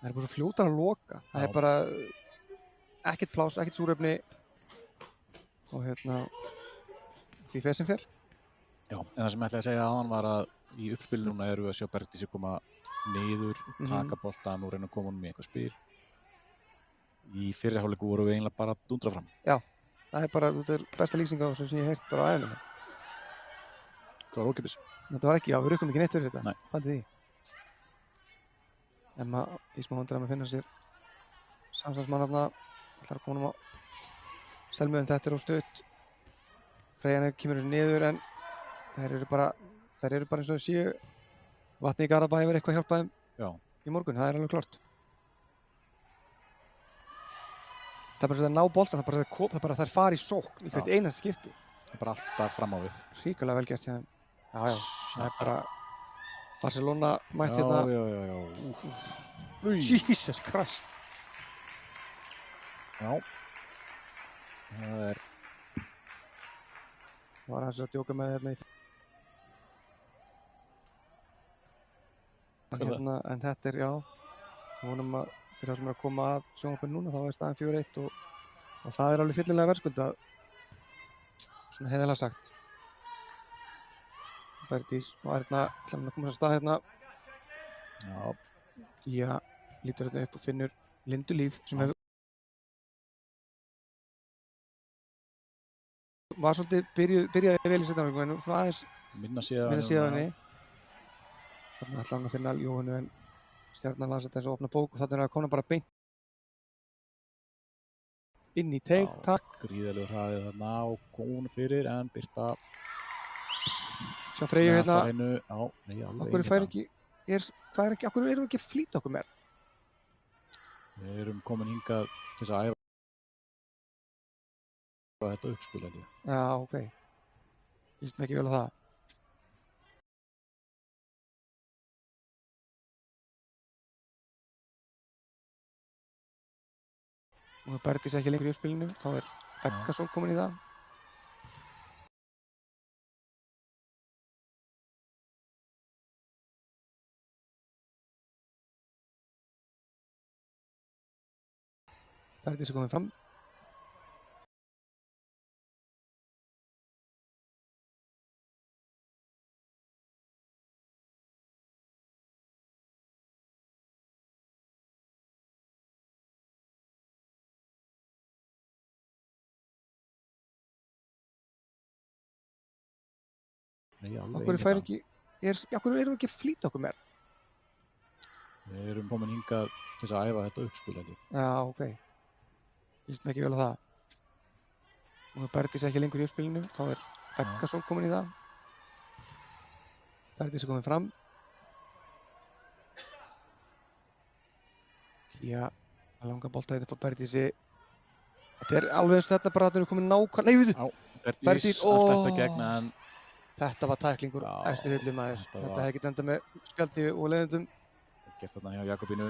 Það er bara svo fljótar að loka. Það er bara ekkert pláss, ekkert súrefni og hérna því fer sem fer. Já, en það sem ég ætlaði að segja áðan var að í uppspilinu núna erum við að sjá Bergdísi koma niður, taka boltan og reyna að koma honum í eitthvað spil. Í fyrri hálfleiku vorum við eiginlega bara að dúndra fram. Já, það er bara, þetta er besta lýsing á þessu sem ég hef heyrt bara á æfinni. Það var ókeypis. Þetta var ekki, já, við rukkum ekki neitt fyrir þetta. Nei. Haldið því. Emma í smá vandræðum að finna sér samstarfsmann þarna, ætlar að koma honum á Selmu en þetta er á stutt. Freyjan kemur þessu niður en þær eru bara eins og séu vatni í Garðabæ hefur eitthvað hjálpað þeim í morgun, það er alveg klart. Það er bara svo að ná boltan, það er bara þær fara í sókn í hvert einasta skipti. Það er bara alltaf fram á við. Ríkulega vel gert hjá þeim. Já, það er bara Barcelona mætt hérna. Já. Jesus Christ. Já. Það var aðeins að djóka með hérna en þetta já, vonum að fyrir það sem að koma að sjónvarpinu núna, þá staðan 4-1 og það alveg fyllilega verðskuldað, svona heiðarlega sagt. Bergdís og Erna ætla að koma sér stað hérna. Já, lítur hérna upp og finnur Lindu Líf sem hefur var svolítið byrjaði vel í seinni hálfleik en svona aðeins minna síðan þannig ætla hann að finna Jóhannu en Stjarnan las þetta eins og opna bók og þannig að koma bara beint inn í teig, takk. Gríðarlegur hraði þarna og konu fyrir en Birta sjá Freyju hérna. Akkur fær ekki, akkur erum við ekki að flýta okkur meir? Við erum komin hingað til þess að æfa þetta uppspil held ég. Já, ok. Líst mér ekki vel á það. Nú Bergdís ekki lengur í uppspilinu, þá Beggason komin í það. Bergdís komin fram. Akkur fær ekki, akkur erum við ekki að flýta okkur meir? Við erum komin hingað til þess að æfa þetta uppspil held ég. Já, ok. Líst mér ekki vel á það. Nú Bergdís ekki lengur í uppspilinu, þá Beggason komin í það. Bergdís komin fram. Já, að langa bolta þetta frá Bergdísi. Þetta alveg eins og þetta bara að það komin nákvæmlega. Nei, við þú! Bergdís að sleppa gegn en þetta var tæklingur efstu hyllu maður. Þetta hefði ekki endað með spjaldi og leiðendum. Gert þarna hjá Jakobínu.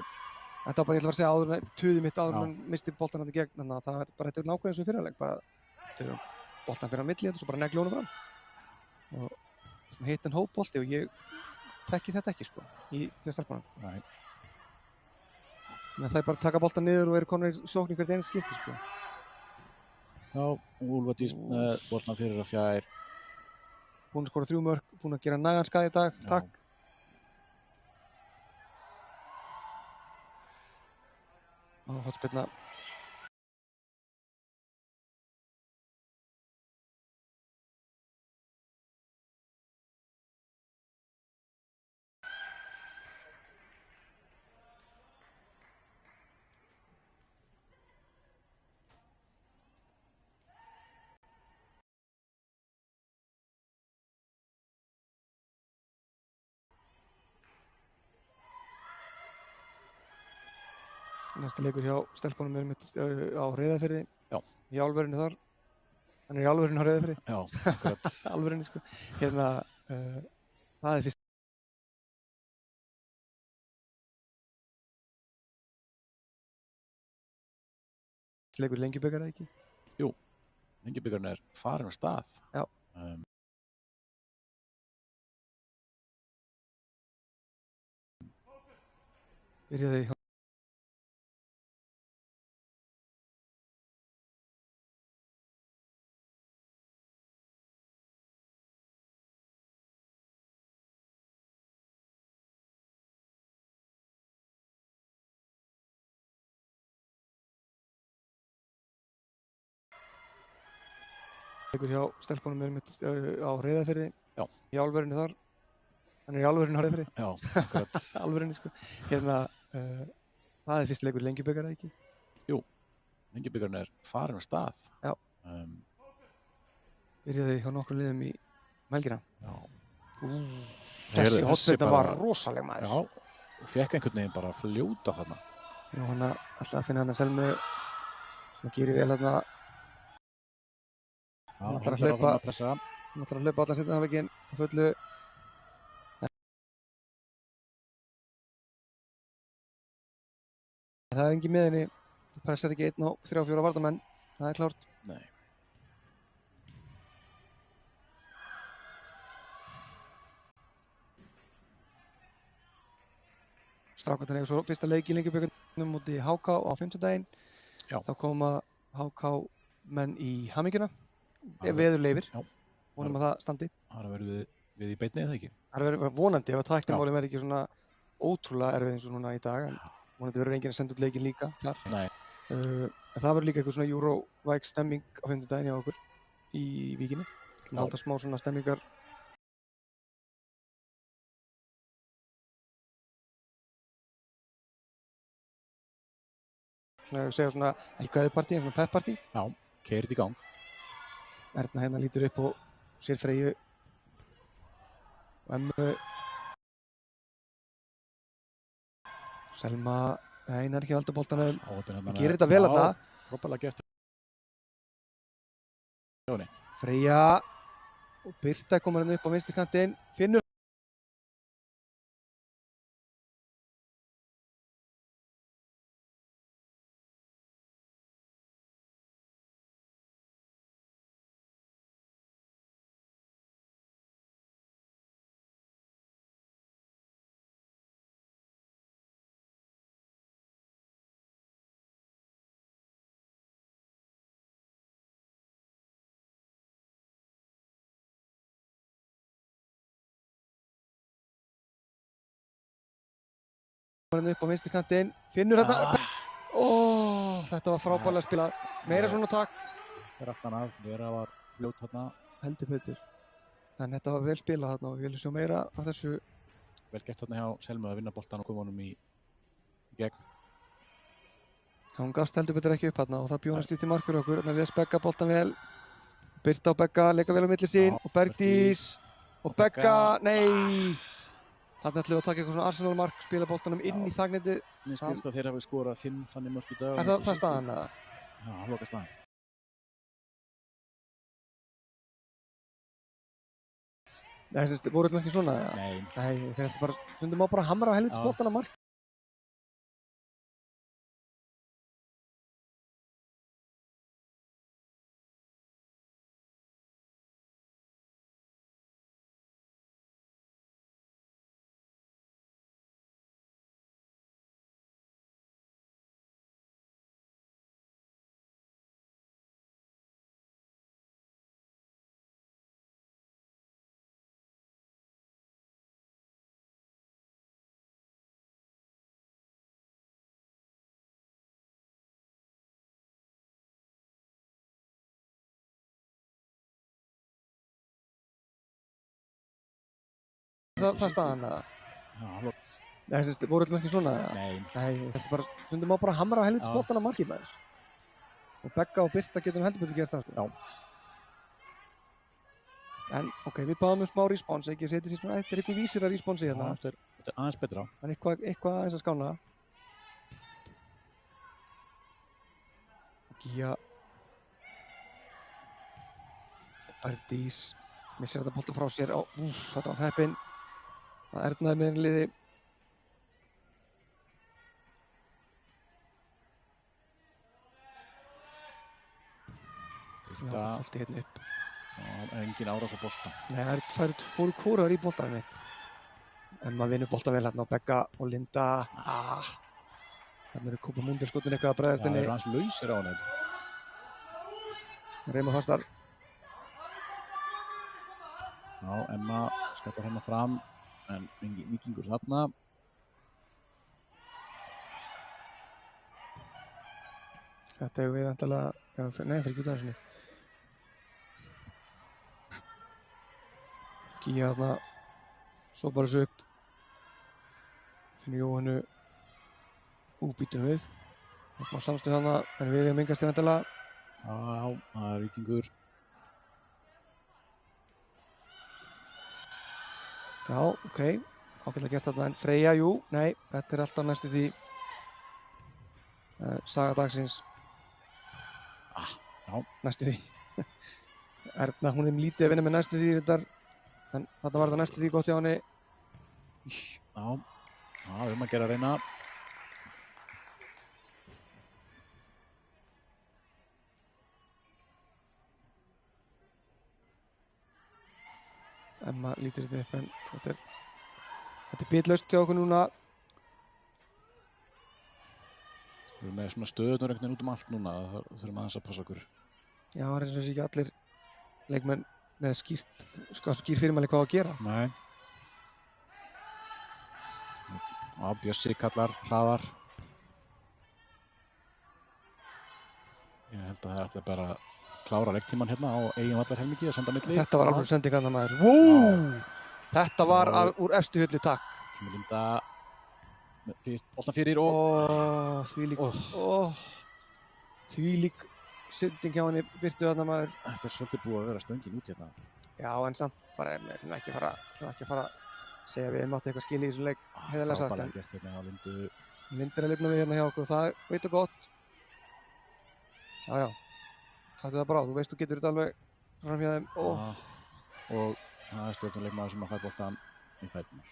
Þetta var bara, ég ætla að segja áður en tuðið mitt áður en misti boltan hann í gegn. Þannig að það bara, þetta nákvæmlega eins og fyrirleik. Bara, boltan fyrir á milli og svo bara negli honum fram. Og svona hitt en hópbolti og ég þekki þetta ekki sko, hjá stelpunum sko. Nei. Þannig að það bara taka boltan niður og eru konur í sókn í hvert einasta skipti sko. Já, Úlfardís með boltan fyrir að fjær. Búinn að skora 3 mörk, búinn að gera nægan skaði í dag, takk. Og hornspyrna. Næsta leikur hjá stelpunum mitt á Reyðarfirði. Já. Í álverinu þar. Hann í álverinu á Reyðarfirði. Já, akkurat. Álverinu sko. Hérna, það fyrst. Leikur Lengjubikar eða ekki? Jú, Lengjubikarinn farin á stað. Já. Byrjaði hjá leikur hjá stelpunum mitt á Reyðarfirði. Já. Í álverinu þar. Hann í álverinu á Reyðarfirði. Já, akkurat. Álverinu sko. Hérna, það fyrst leikur Lengjubikar eða ekki? Jú, Lengjubikarinn farin á stað. Já. Byrjaði hjá nokkrum liðum í helgina. Já. Þessi hotspyrna var rosaleg maður. Já, og fekk einhvern veginn bara að fljóta þarna. Jóhanna ætlaði að finna hann að Selmu sem gerir vel þarna. Hann ætlar að hlaupa allan seinni hálfleikinn á fullu. Það engin með henni. Það pressar ekki 1 og 3-4 varnarmenn. Það klárt. Nei. Strákarnir eiga svo fyrsta leik í Lengjubikarnum móti HK á 50-daginn. Já. Þá koma HK menn í hamingjuna. Veður leyfir. Já. Vonum að það standi. Það verður við í beinni eða ekki? Það verður vonandi ef að tæknimálin verður ekki svona ótrúlega erfið eins og núna í dag. En vonandi verður enginn að senda út leikinn líka þar. Nei. En það verður líka eitthvað svona Eurovæk stemming á 50-daginn hjá okkur í Víkinni. Það halda smá svona stemmingar. Svona ég segja svona ekki gæðupartí en svona pepppartí. Já, keyrið í gang. Erna hérna lítur upp og sér Freyju og Emmu. Selma, nei, hann er ekki að halda boltanum. Hann gerir þetta vel þarna. Frábærlega gert. Freyja og Birta komur hérna upp á vinstri kantinn. Finnur. Hann upp á vinstri kantinn, Finnur þetta. Þetta var frábærlega spilað. Meira svona takk. Það er aftan af, Vera var fljót þarna. Heldur betur. En þetta var vel spilað þarna og við viljum sjá meira af þessu. Vel gert þarna hjá Selmu að vinna boltan og koma honum í gegn. Hún gafst heldur betur ekki upp þarna og það bjónast lítið mark fyrir okkur. Þannig að les Begga boltan vel. Birta og Begga leika vel á milli sín og Bergdís og Begga, nei! Þarna ætlum við að taka eitthvað svona Arsenal mark, spila boltanum inn í þagnetið. Mér skilst að þeir hafi skorað 5 þannig mörk í dag. Er það staðan eða? Já, loka staðan. Nei, þess að voru þetta ekki svona eða? Nei. Nei, þetta bara, stundum á bara að hamra helvits boltana mark. Er það staðan eða? Já, loka. Nei, þess að voru þetta ekki svona eða? Nei. Þetta bara, stundum á bara að hamra helvits boltana markið maður. Og Begga og Birta getur heldur betur gert það, sko. Já. En, ok, við báðum smá respons, ekki að setja sér svona, þetta er eitthvað vísir að responsi hérna. Já, þetta er aðeins betra. En eitthvað aðeins að skána. Gía. Bergdís. Missir þetta bolta frá sér. Þetta var heppinn. Það ernaði með henni liði. Birta. Allt í hérna upp. Já, engin árás á bolta. Nei, það fóru hvorugar í boltanum mitt. Emma vinnur boltan vel hérna á Begga og Linda. Hérna eru Kópa Mundelskotin eitthvað að bregðast inni. Já, það eru hans lausir á henni. Reima fastar. Já, Emma skallar hérna fram, en engin víkingur þarna. Þetta hefur við vantilega, nei, fyrir ekki út af þessinni. Gía þarna, sopar þessu upp. Finnur Jóhannu útbýtum við. Það er smá samstöð þarna, en við hefum engast í vantilega. Já, það er víkingur. Já, ok, ágætlega gert þarna, en Freyja, jú, nei, þetta er alltaf næstu því saga dagsins. Já. Næstu því. Erna, hún er lítið að vinna með næstu því reyndar, en þetta var það næstu því gott hjá henni. Já, við erum að gera að reyna. Emma lítur þetta upp en þetta er bitlaust hjá okkur núna. Við erum með svona stöðunar einhvern veginn út allt núna, það þurfum aðeins að passa okkur. Já, það er eins og ekki allir leikmenn með skýr fyrirmæli hvað á að gera. Nei. Já, Bjössi kallar hraðar. Ég held að það er alltaf bara að klára leiktíman hérna á eigin vallarhelmingi að senda milli. Þetta var alveg sending að það maður. Wow! Þetta var úr efstu hyllu, takk. Kemur Linda boltan fyrir og... Þvílík sending hjá henni virtu þarna maður. Þetta er svolítið búið að vera stöngin út hérna. Já, en samt bara við ætlum ekki að fara að segja að við mátti eitthvað skil í þessum leik heiðarlega sagt. Frábærlega gert hérna á Lindu. Linda er að lifna við hérna hjá okkur og það veitu gott. Já. Taktu það bara á, þú veist þú getur þetta alveg fram hjá þeim. Og það er stjórnuleikmaður sem að fæ boltan í fætunar.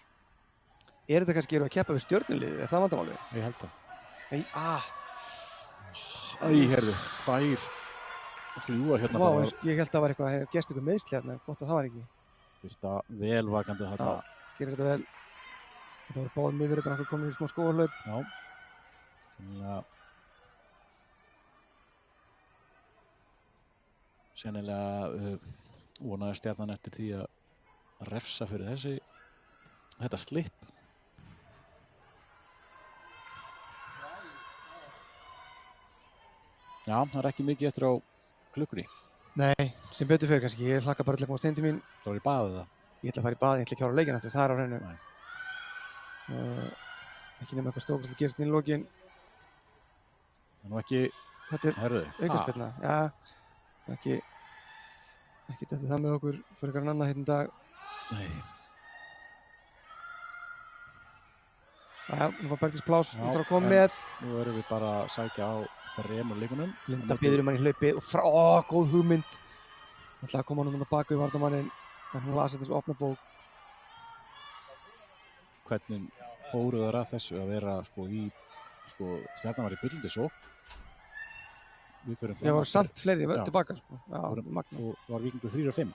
Er þetta kannski að keppa við stjörnuliðið? Er það vandamálið? Ég held það. Heyrðu. 2 fljúa hérna Vá, bara. ég held að það var eitthvað, hefur gerst eitthvað meiðsli hérna, gott að það var ekki. Birta velvakandi þetta. Já, gerir þetta vel. Þetta voru báðum yfir þetta okkur komin í smá skóarhlaup. Já. Sennilega vonaði Stjarnan eftir því að refsa fyrir þetta slipp. Já, það er ekki mikið eftir á klukkunni. Nei, sem betur fyrir kannski. Ég hlakka bara til að koma á steindi mín. Það var í baðið það. Ég ætla að fara í bað, ég ætla að klára leikinn eftir, það er á hreinu. Ekki nema eitthvað strókast að gerast inn í lokin. Það er nú ekki, Þetta er aukaspyrna. Já, ekki þetta það með okkur fyrir eitthvað annað hérna í dag. Nei. Já, nú var Bergdís pláss, hún þarf að koma með. Nú erum við bara að sækja á 3 leikunum. Linda biður hann í hlaupið og góð hugmynd. Hún ætlaði að koma hann á bak við varnarmanninn, en hún lasi þessu opna bók. Hvernig fóru þær að þessu að vera Stjarnan var í bullandi sókn. Við förum fram. Það voru samt fleiri tilbaka. Já, magna. Svo var Víkingur 3-5.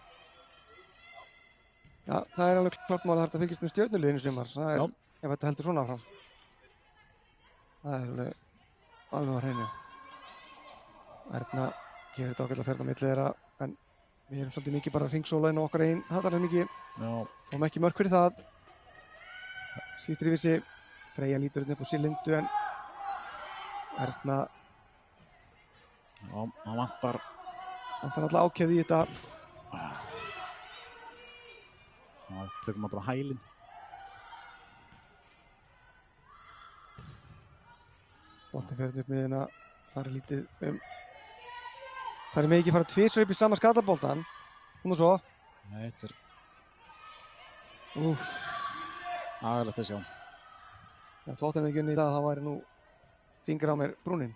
Já, það er alveg klart mál að þetta fylgist með stjörnuliðinu sumar. Það er, ef þetta heldur svona áfram. Það er alveg á hreinu. Erna gerir þetta ágætlega ferð á milli þeirra, en við erum svolítið mikið bara hringsóla inn á okkar einn hátalega mikið. Já. Fáum ekki mörk fyrir það. Sístri vissi, Freyja lítur hérna upp á Lindu, en Erna hann vantar alltaf ákefð í þetta. Já, tökum maður bara hælinn. Boltinn fer upp miðjuna, það er lítið það er mikið fara tvisvar upp í sama skallaboltan. Hún og svo. Nei, þetta er aðalegt að sjá. Já, tóttirinn ekki unni í dag, það væri nú fingur á mér brúnin.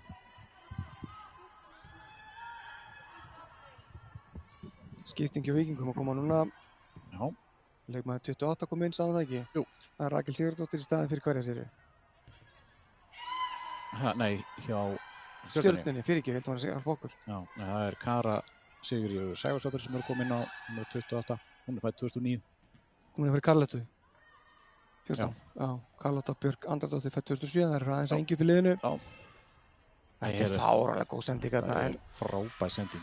Skipting hjá Víkingum að koma núna. Já. Leikmaður 28 kom inn, sagði það ekki? Jú. Það er Rakel Sigurðardóttir í staðinn fyrir hverja séru? Nei, hjá Stjörnunni, fyrir ekki, vildi hann að segja okkur. Já, það er Kara Sigurður Sævarsdóttir sem er komin inn á með 28. Hún er fædd 2009. Komin inn fyrir Karlettu. 14. Já, Karletta Björk Andradóttir fædd 2007, það er aðeins að yngju upp í liðinu. Já. Þetta er fáralega góð sending hérna. Það er frábær sending.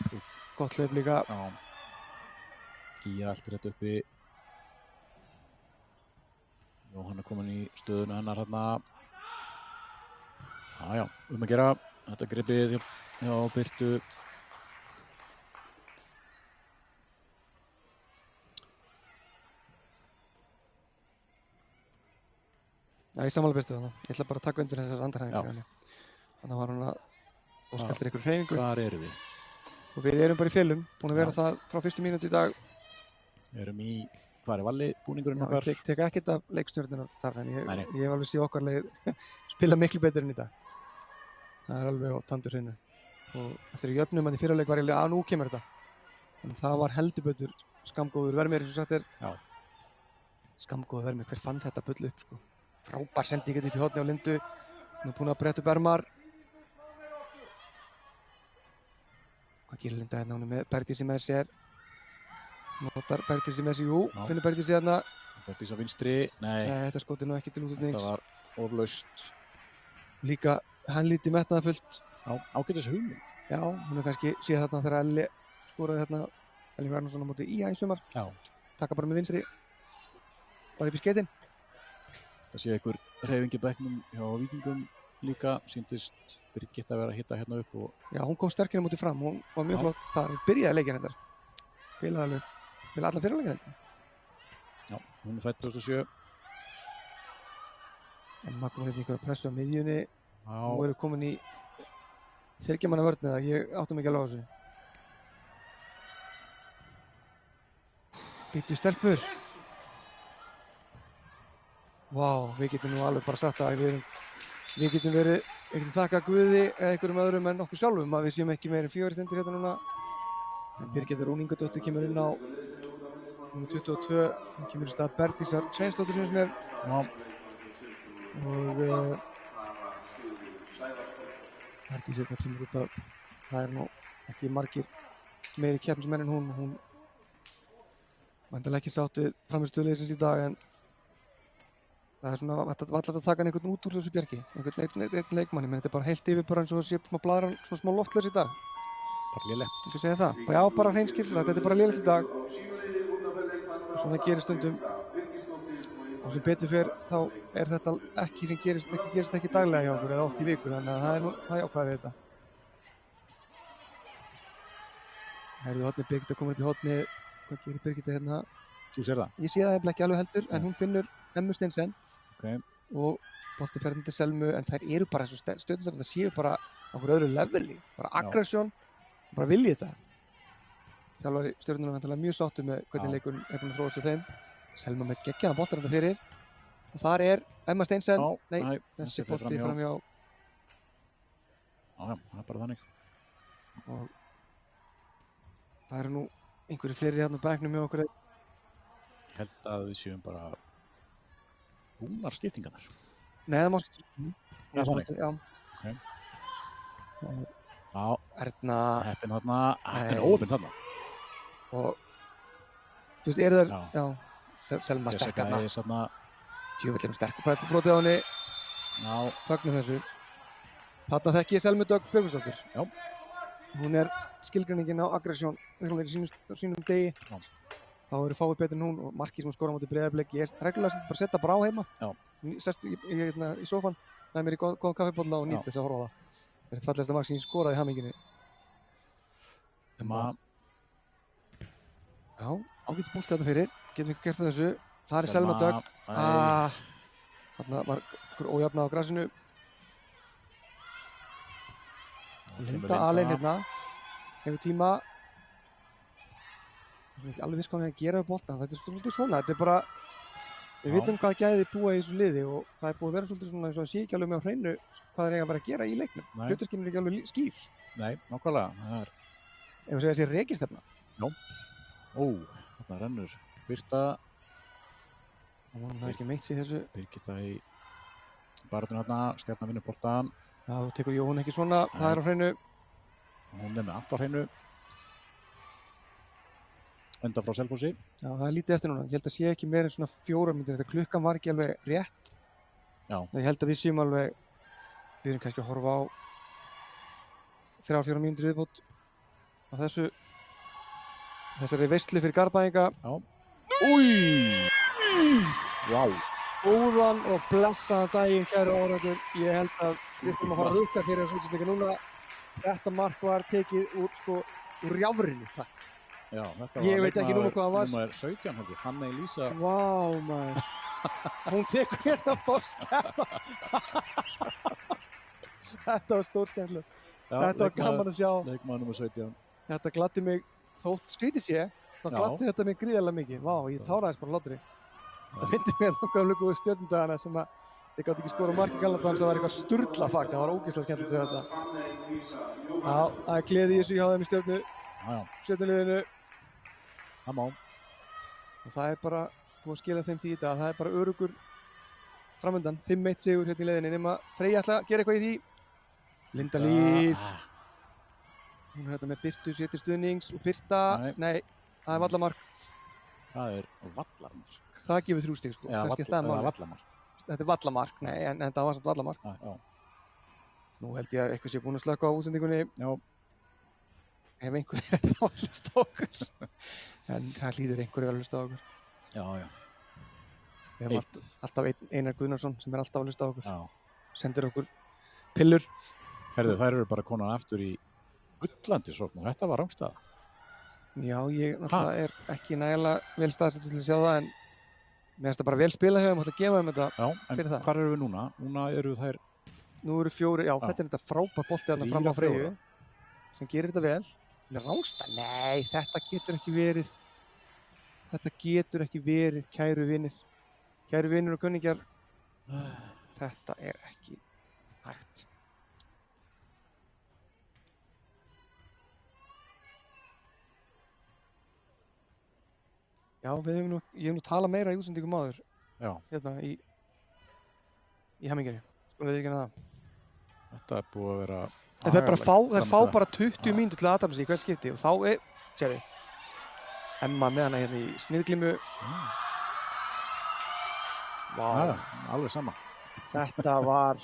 Gott hlaup líka. Já. Gíja allt rétt uppi. Jóhanna komin í stöðuna hennar hérna. Já, að gera. Þetta gripið hjá Birtu. Já, ég sammála Birtu þarna. Ég ætla bara að taka undir þessar andarhæfingar. Þannig var hún að óska eftir einhverju hreyfingu. Hvar erum við? Og við erum bara í félum, búin að vera það frá fyrstu mínútu í dag. Við erum í, hvar er Valli búningurinn okkar? Ég tek ekkert af leikstjórnunar þar, en ég hef alveg séð okkar leið spila miklu betur enn í dag. Það er alveg á tandur hreinu. Og eftir að jöfnum hann í fyrraleik var ég alveg að nú kemur þetta. En það var heldur betur skammgóður vermir, eins og sagt er. Já. Skammgóður vermir, hver fann þetta bull upp, sko. Frábær sending upp í horni á Lindu. Hún er búin að bretta upp ermar. Hvað gerir Linda hérna? Hún er með Bergdísi með sér. Notar Bergdísi með sig, jú, Já. finnur Bergdísi hérna. Bergdís á vinstri, nei, Þetta skot nú ekki til útlutnings. þetta var oflaust. Líka helvíti metnaðarfullt. Já, ágætis hugmynd. Já, hún er kannski séð þarna þegar Elli skoraði þarna Elli Ragnarsson á móti í sumar. Já. Taka bara með vinstri. Bara upp í skeitin. Það sé einhver hreyfing í bekknum hjá Víkingum líka, sýndist Birgitta vera að hitta hérna upp og... Já, hún kom sterkina móti fram, hún var mjög Já. flott þar, hún byrjaði leikinn þetta. Spilaði alla fyrirleikinn þetta. Já, hún er fædd 2007. Emma kom hérna í einhverja pressu á miðjunni. Já, Nú eru komin í þyrkjamanna vörn eða ég áttum ekki alveg á þessu. Býttu stelpur. Vá, við getum nú alveg bara sagt að við getum þakka Guði eða einhverjum öðrum en okkur sjálfum að við séum ekki meira en 4 stundir hérna núna. En Birgitta Rún Ingadóttir kemur inn á númer 22, hún kemur í stað Bergdísar Sveinsdóttur sem mér. já, Og Bergdís hérna kemur út af, það er nú ekki margir meiri keppnismenn en hún væntanlega ekki sátt við frammistöðu liðsins í dag en það er svona, það var alltaf að taka hann einhvern út úr þessu bjargi, einhvern einn leikmanni, menn þetta er bara heilt yfir bara eins og sé smá bladran, svona smá loftlaus í dag. bara lélegt. Ekki segja það, já bara hreinskilslegt, þetta er bara lélegt í dag. Svona gerist stundum og sem betur fer þá er þetta ekki sem gerist ekki daglega hjá okkur eða oft í viku, þannig að það er nú, það jákvæði við þetta. Herðu hornið, Birgitta komur upp í hornið, hvað gerir Birgitta hérna? Þú sér það? Ég sé það ekki alveg heldur, en hún finnur Emmu Steinsen og bolti fer til Selmu, en þær eru bara eins og stöðustafn, það séu bara á einhverju öðru leveli, bara aggressjón, bara vilji þetta. Þjálfari Stjörnunnar er vantanlega mjög sáttur með hvernig leikurinn er búinn að þróast hjá þeim. Selma með geggjaðan boltar þetta fyrir og þar er Emma Steinsen, nei, þessi bolti framhjá. Já, það er bara þannig. Og það eru nú einhverju fleiri hérna á bekknum hjá okkur. Ég held að við séum bara búnar skiptingarnar. Nei, það má skipta. Já, þannig. Já. Já, Erna. heppin þarna, heppin óheppin þarna. Og þú veist, eru þær, já, Selma sterk þarna. þarna. Djöfull sterk og bara brotið á henni. Já. Fögnum þessu. Þarna þekki ég Selmu Dögg Björgvinsdóttur. Já. Hún er skilgreiningin á aggressjón þegar hún er í sínum degi. Já. Þá eru fáið betur en hún og markið sem hún skorar á móti Breiðablik. Ég er reglulega bara að setja bara á heima. Já. Sest í sófann, næði mér í góðan kaffibolla og nýtt þess að horfa á það. Það er eitt fallegasta mark sem ég skoraði í hamingjunni. Emma. Já, ágætis bolti þetta fyrir. Getum ekki gert þessu. Það er Selma Dögg. Þarna var einhver ójafna á grasinu. Linda alein hérna. Hefur tíma. Það er ekki alveg viss hvað hann er að gera við boltan. Þetta er svolítið svona. Þetta er bara, við vitum hvað gæði búa í þessu liði og það er búið að vera svolítið svona eins og það sé ekki alveg með á hreinu hvað þeir eiga að vera að gera í leiknum. Hlutverkinn er ekki alveg skýr. Nei, nákvæmlega. Það er... Ef við segja þessi rekistefna. Já. Ó, þarna rennur Birta. Hún har ekki meitt sig þessu. Birgitta í baráttunni þarna, Stjarnan vinnur boltan. Já, þú tekur Jóhann ekki svona, það er á hreinu. Hún er með allt á hreinu. Enda frá Selfossi. Já, það er lítið eftir núna. Ég held að sé ekki meira en svona 4 mínútur. Þetta klukkan var ekki alveg rétt. Já. Ég held að við séum alveg, við erum kannski að horfa á 3-4 mínútur viðbót á þessari veislu fyrir Garðbæinga. Já. Új! Vá. Góðan og blessaðan daginn, kæru áhorfendur. Ég held að við þurfum að fara að rukka fyrir þessu útsendingu núna. Þetta mark var tekið úr rjáfrinu, takk. Já, þetta ég veit ekki núna hvað það var. Númer 17 heldur, Fanney Lísa. Vá, maður. Hún tekur hérna forskæta. Þetta var stórskemmtilegt. Þetta var gaman að sjá. Leikmaður númer 17. Þetta gladdi mig, þótt skrítið sé, þá gladdi þetta mig gríðarlega mikið. Vá, ég táraðist bara hlátri. Þetta myndi mér nákvæmlega góðu stjörnudagana sem að ég gátt ekki skora mark í Galladal sem var eitthvað sturla fagn. Það var ógeðslega skemmtilegt við þetta. Já, það er gleði í þessu hjá þeim í stjörnuliðinu. Það má. Og það er bara búið að skila þeim því í dag. Það er bara örugur framöndan. 5-1 sigur hérna í leiðinni nema Freyja ætla að gera eitthvað í því. Linda Líf. Hún er hérna með Birtu sér til stuðnings og Birta. Nei, það er vallamark. Það er vallarmark. Það gefur 3 stig, sko. Já, Kannski það er málið. vallamark. Þetta er vallamark, nei, en það var samt vallamark. Já. Nú held ég að eitthvað sé búin að slökka á útsendingunni. Já. Ef einhver er þá að hlusta á okkur. En það hlýtur einhver að hlusta á okkur. Já. Við hefum alltaf Einar Guðnarsson sem er alltaf að hlusta á okkur. Já. Sendir okkur pillur. Herðu, þær eru bara konar aftur í Ullandisókn og þetta var rangstæða. Já, ég náttúrulega er ekki nægilega vel staðsettur til að sjá það, en mér finnst það bara vel spila hefur, maður ætla að gefa þeim þetta fyrir það. Hvar eru við núna? Núna eru þær... Nú eru 4, já, þetta er þetta frábær bolti þarna fram á Freyju, sem gerir þetta vel. En rangstæða, nei, þetta getur ekki verið. Þetta getur ekki verið, kæru vinir. Kæru vinir og kunningjar. Þetta er ekki hægt. Já, ég hef nú talað meira í útsendingum áður. Já. Hérna í Hemminginni. Skoðum við ekki það. Þetta er búið að vera... En þær fá bara 20 mínútur til að aðtapna sig í hvert skipti og þá er, sérðu, Emma með hana hérna í sniðglímu. Vá. Já, alveg sama. Þetta var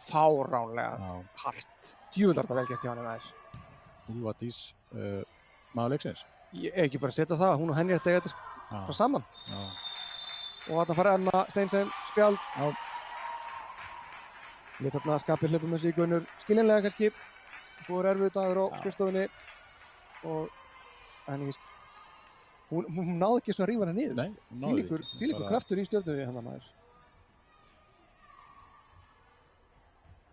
fáránlega hart. Djúvillar þetta vel gert hjá hana þær. Úlfa Dís, maður leiksins. Ég hef ekki bara að setja það, hún og Henrietta eiga þetta bara saman. Já. Og þarna fara Emma Steinsen spjald. Já. Lét þarna að skapið hlaupum með sig Gunnur skiljanlega kannski. Búið erfiður dagur á skrifstofunni. En hún náði ekki svona að rífa hana niður. Nei, hún náði ekki. Þvílíkur kraftur í stjörnunni hann maður.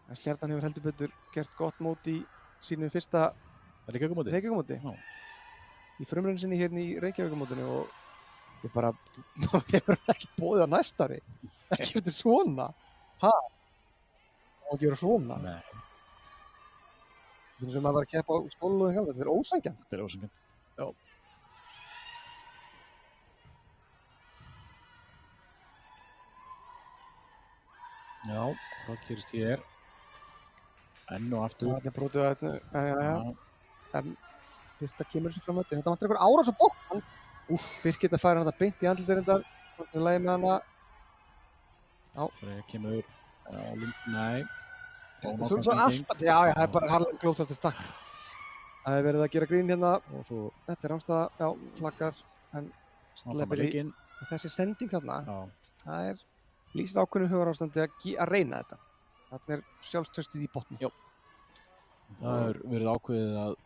En Stjarnan hefur heldur betur gert gott mót í sínu fyrsta Reykjavíkurmóti. Í frumraun sinni hérna í Reykjavíkurmótinu og ég bara, þeir verður ekki bóðið á næsta ári. Ekki eftir svona. Ha? Það má ekki vera svona. Nei. Þetta er eins og maður var að keppa á skólalóðin gamla. Þetta er ósanngjarnt. Þetta er ósanngjarnt. Já. Já, hvað gerist hér? Enn og aftur. Þetta er brotið að þetta, Birta kemur þessu fram þetta vantar einhver árás á bókmann. Birgitta færir hann þetta beint í andlitið reyndar. Þetta er lagi með hana. Já. Freyja kemur á nei. Þetta er svo alltaf, já, það er bara harðlega glótalt til stakk. Það er verið að gera grín hérna. Og svo... Þetta er rangstæða, já, flaggar. En sleppir í þessi sending þarna. Já. Það er lýsir ákveðnu hugarástandi að reyna þetta. Þarna er sjálfstraustið í botni. Já. Það er verið ákveðið að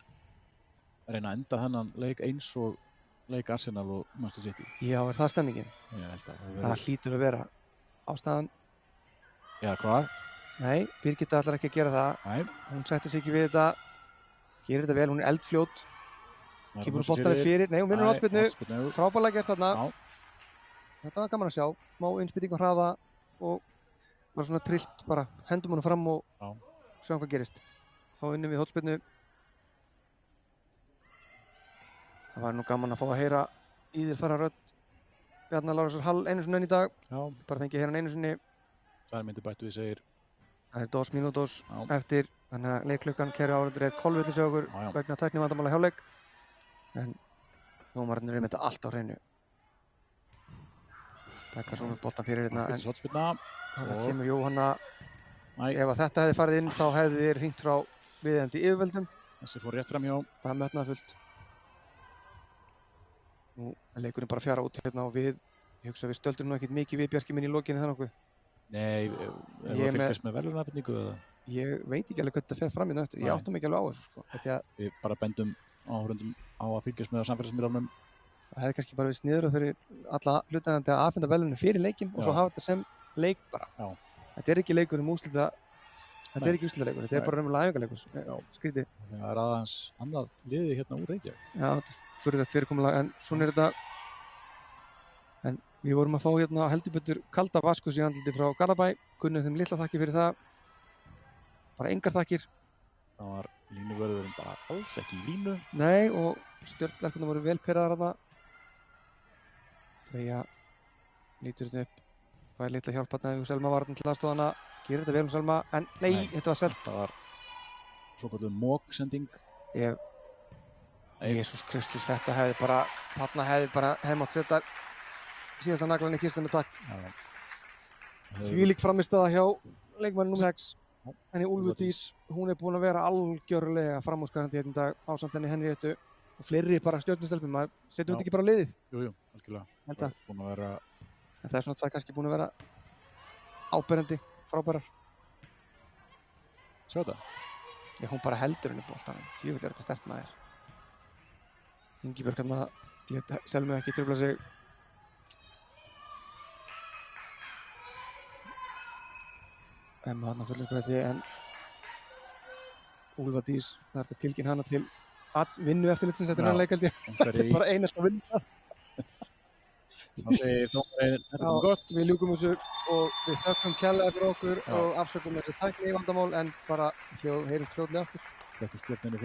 reyna að enda þennan leik eins og leik Arsenal og Manchester City. Já, er það stemmingin? Ég held að það hlýtur að vera ástæðan. Já, hvað? Nei, Birgitta ætlar ekki að gera það. Nei. Hún sættir sig ekki við þetta. Gerir þetta vel, hún er eldfljót. Kemur boltanum fyrir. Nei, hún vinnur hornspyrnu. Frábærlega gert þarna. Já. Þetta var gaman að sjá. Smá innspýting á hraða og bara svona trillt bara. Hendum hana fram og sjáum hvað gerist. Þá vinnum við hornspyrnu. Það var nú gaman að fá að heyra í þér fara rödd Bjarnar Lárusar Hall einu sinni enn í dag. Já. Bara fengi að heyra hann einu sinni. Það myndi bættu við segir. Það er 2 mínútur eftir. Þannig að leikklukkan, kæru áhorfendur, er kolvillis hjá okkur vegna tæknivandamála hjáleik. En dómararnir eru með þetta allt á hreinu. Bekkarsson boltan fyrir hérna. Þannig kemur Jóhanna. Ef að þetta hefði farið inn þá hefði þið hringt frá viðeigandi yfirvöldum. Þessi fór rétt framhjá. Það er metnaðarfullt. Nú er leikurinn bara að fjara út hérna og ég hugsa að við stöldrum nú ekkert mikið við Bjarki minn í lokinni þannig okkur. Nei, ef það fylgjast með verðlaunafendingu eða? Ég veit ekki alveg hvernig þetta fer fram í nættu. Ég áttum ekki alveg á þessu sko. Við bara bendum áhorfendum á að fylgjast með á samfélagsmiðlunum. Það hefði kannski bara verið sniðugt fyrir alla hlutaðandi að afhenda verðlaunin fyrir leikinn og svo hafa þetta sem leik bara. Já. Þetta er ekki leikur úrslita. Þetta er ekki úrslitaleikur, þetta er bara raunverulega æfingarleikur. Skrítið. Það er aðeins annað liði hérna úr Reykjavík. Já, þetta er furðulegt fyrirkomulag en svona er þetta. En við vorum að fá hérna heldur betur kalda vaskus í andliti frá Garðabæ. Kunnum þeim litla þakkir fyrir það. Bara engar þakkir. Það var línuvörðurinn bara alls ekki í línu. Nei, og stjörnleikurnar voru vel pirraðar þarna. Freyja lítur þetta upp. Fær litla hjálp hérna og Selma var til aðstofana. Gerir þetta vel Selma, en nei, þetta var selt. Það var svokölluð móksending. Ég Jesús Kristus, þarna hefði bara mátt setja síðasta naglann í kistuna, takk. Þvílík frammistaða hjá leikmanni nr. 6, henni Úlfur Dís, hún er búin að vera algjörlega framúrskarandi hérna í dag ásamt henni Henríettu og fleiri bara stjörnustelpum, maður setjum þetta ekki bara á liðið. Jú, algjörlega. Held að. Búin að vera... En það er svona það kannski búin að vera áberandi, frábærar. Sjá þetta? Já, hún bara heldur henni boltanum, djöfull þetta sterkt maður. Ingibjörg hérna lét Selmu ekki trufla sig. Emma hann á fullum en Úlfar Dís, það er þetta tilkynna hana til vinnu eftirlitsins eftir hann leik held ég. Þetta er bara eina sem að vinna. Það segir dómarinn, þetta er gott. Við ljúkum þessu og við þökkum kærlega fyrir okkur og afsökum þessu tækni vandamál en bara heyrumst fljótlega aftur. Þakku Stjörnunni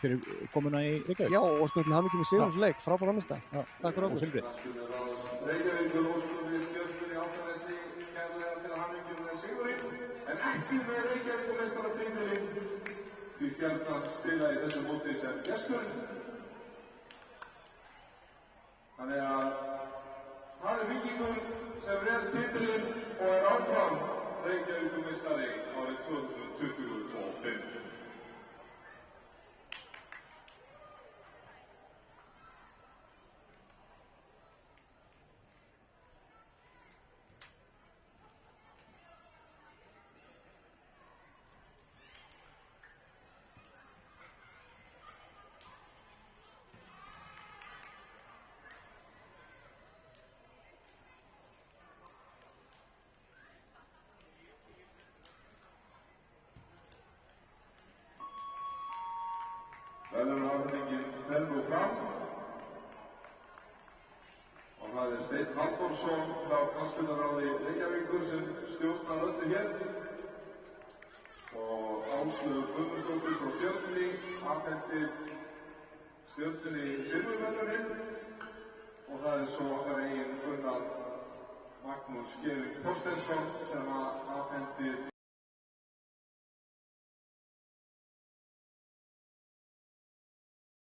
fyrir komuna í Reykjavík. Já, og sko til hamingju með sigurleik, frábær frammistaða. Takk fyrir okkur. Og Silfri. Reykjavíkur óskum við Stjörnunni Álftanesi kærlega til hamingju með sigurinn, en ekki með Reykjavíkurmeistaratitilinn því Stjarnan spilaði í þessu móti sem gestur. Þannig að það er Víkingur sem ver titilinn og er áfram Reykjavíkurmeistari árið 2025. Verðlaunaafhendingin fer nú fram og það er Steinn Halldórsson frá knattspyrnuráði Reykjavíkur sem stjórnar öllu hér og Áslaug Guðmundsdóttir frá Stjörnunni afhendir Stjörnunni silfurverðlaunin og það er svo okkar eigin Gunnar Magnús Georg Þorsteinsson sem afhendir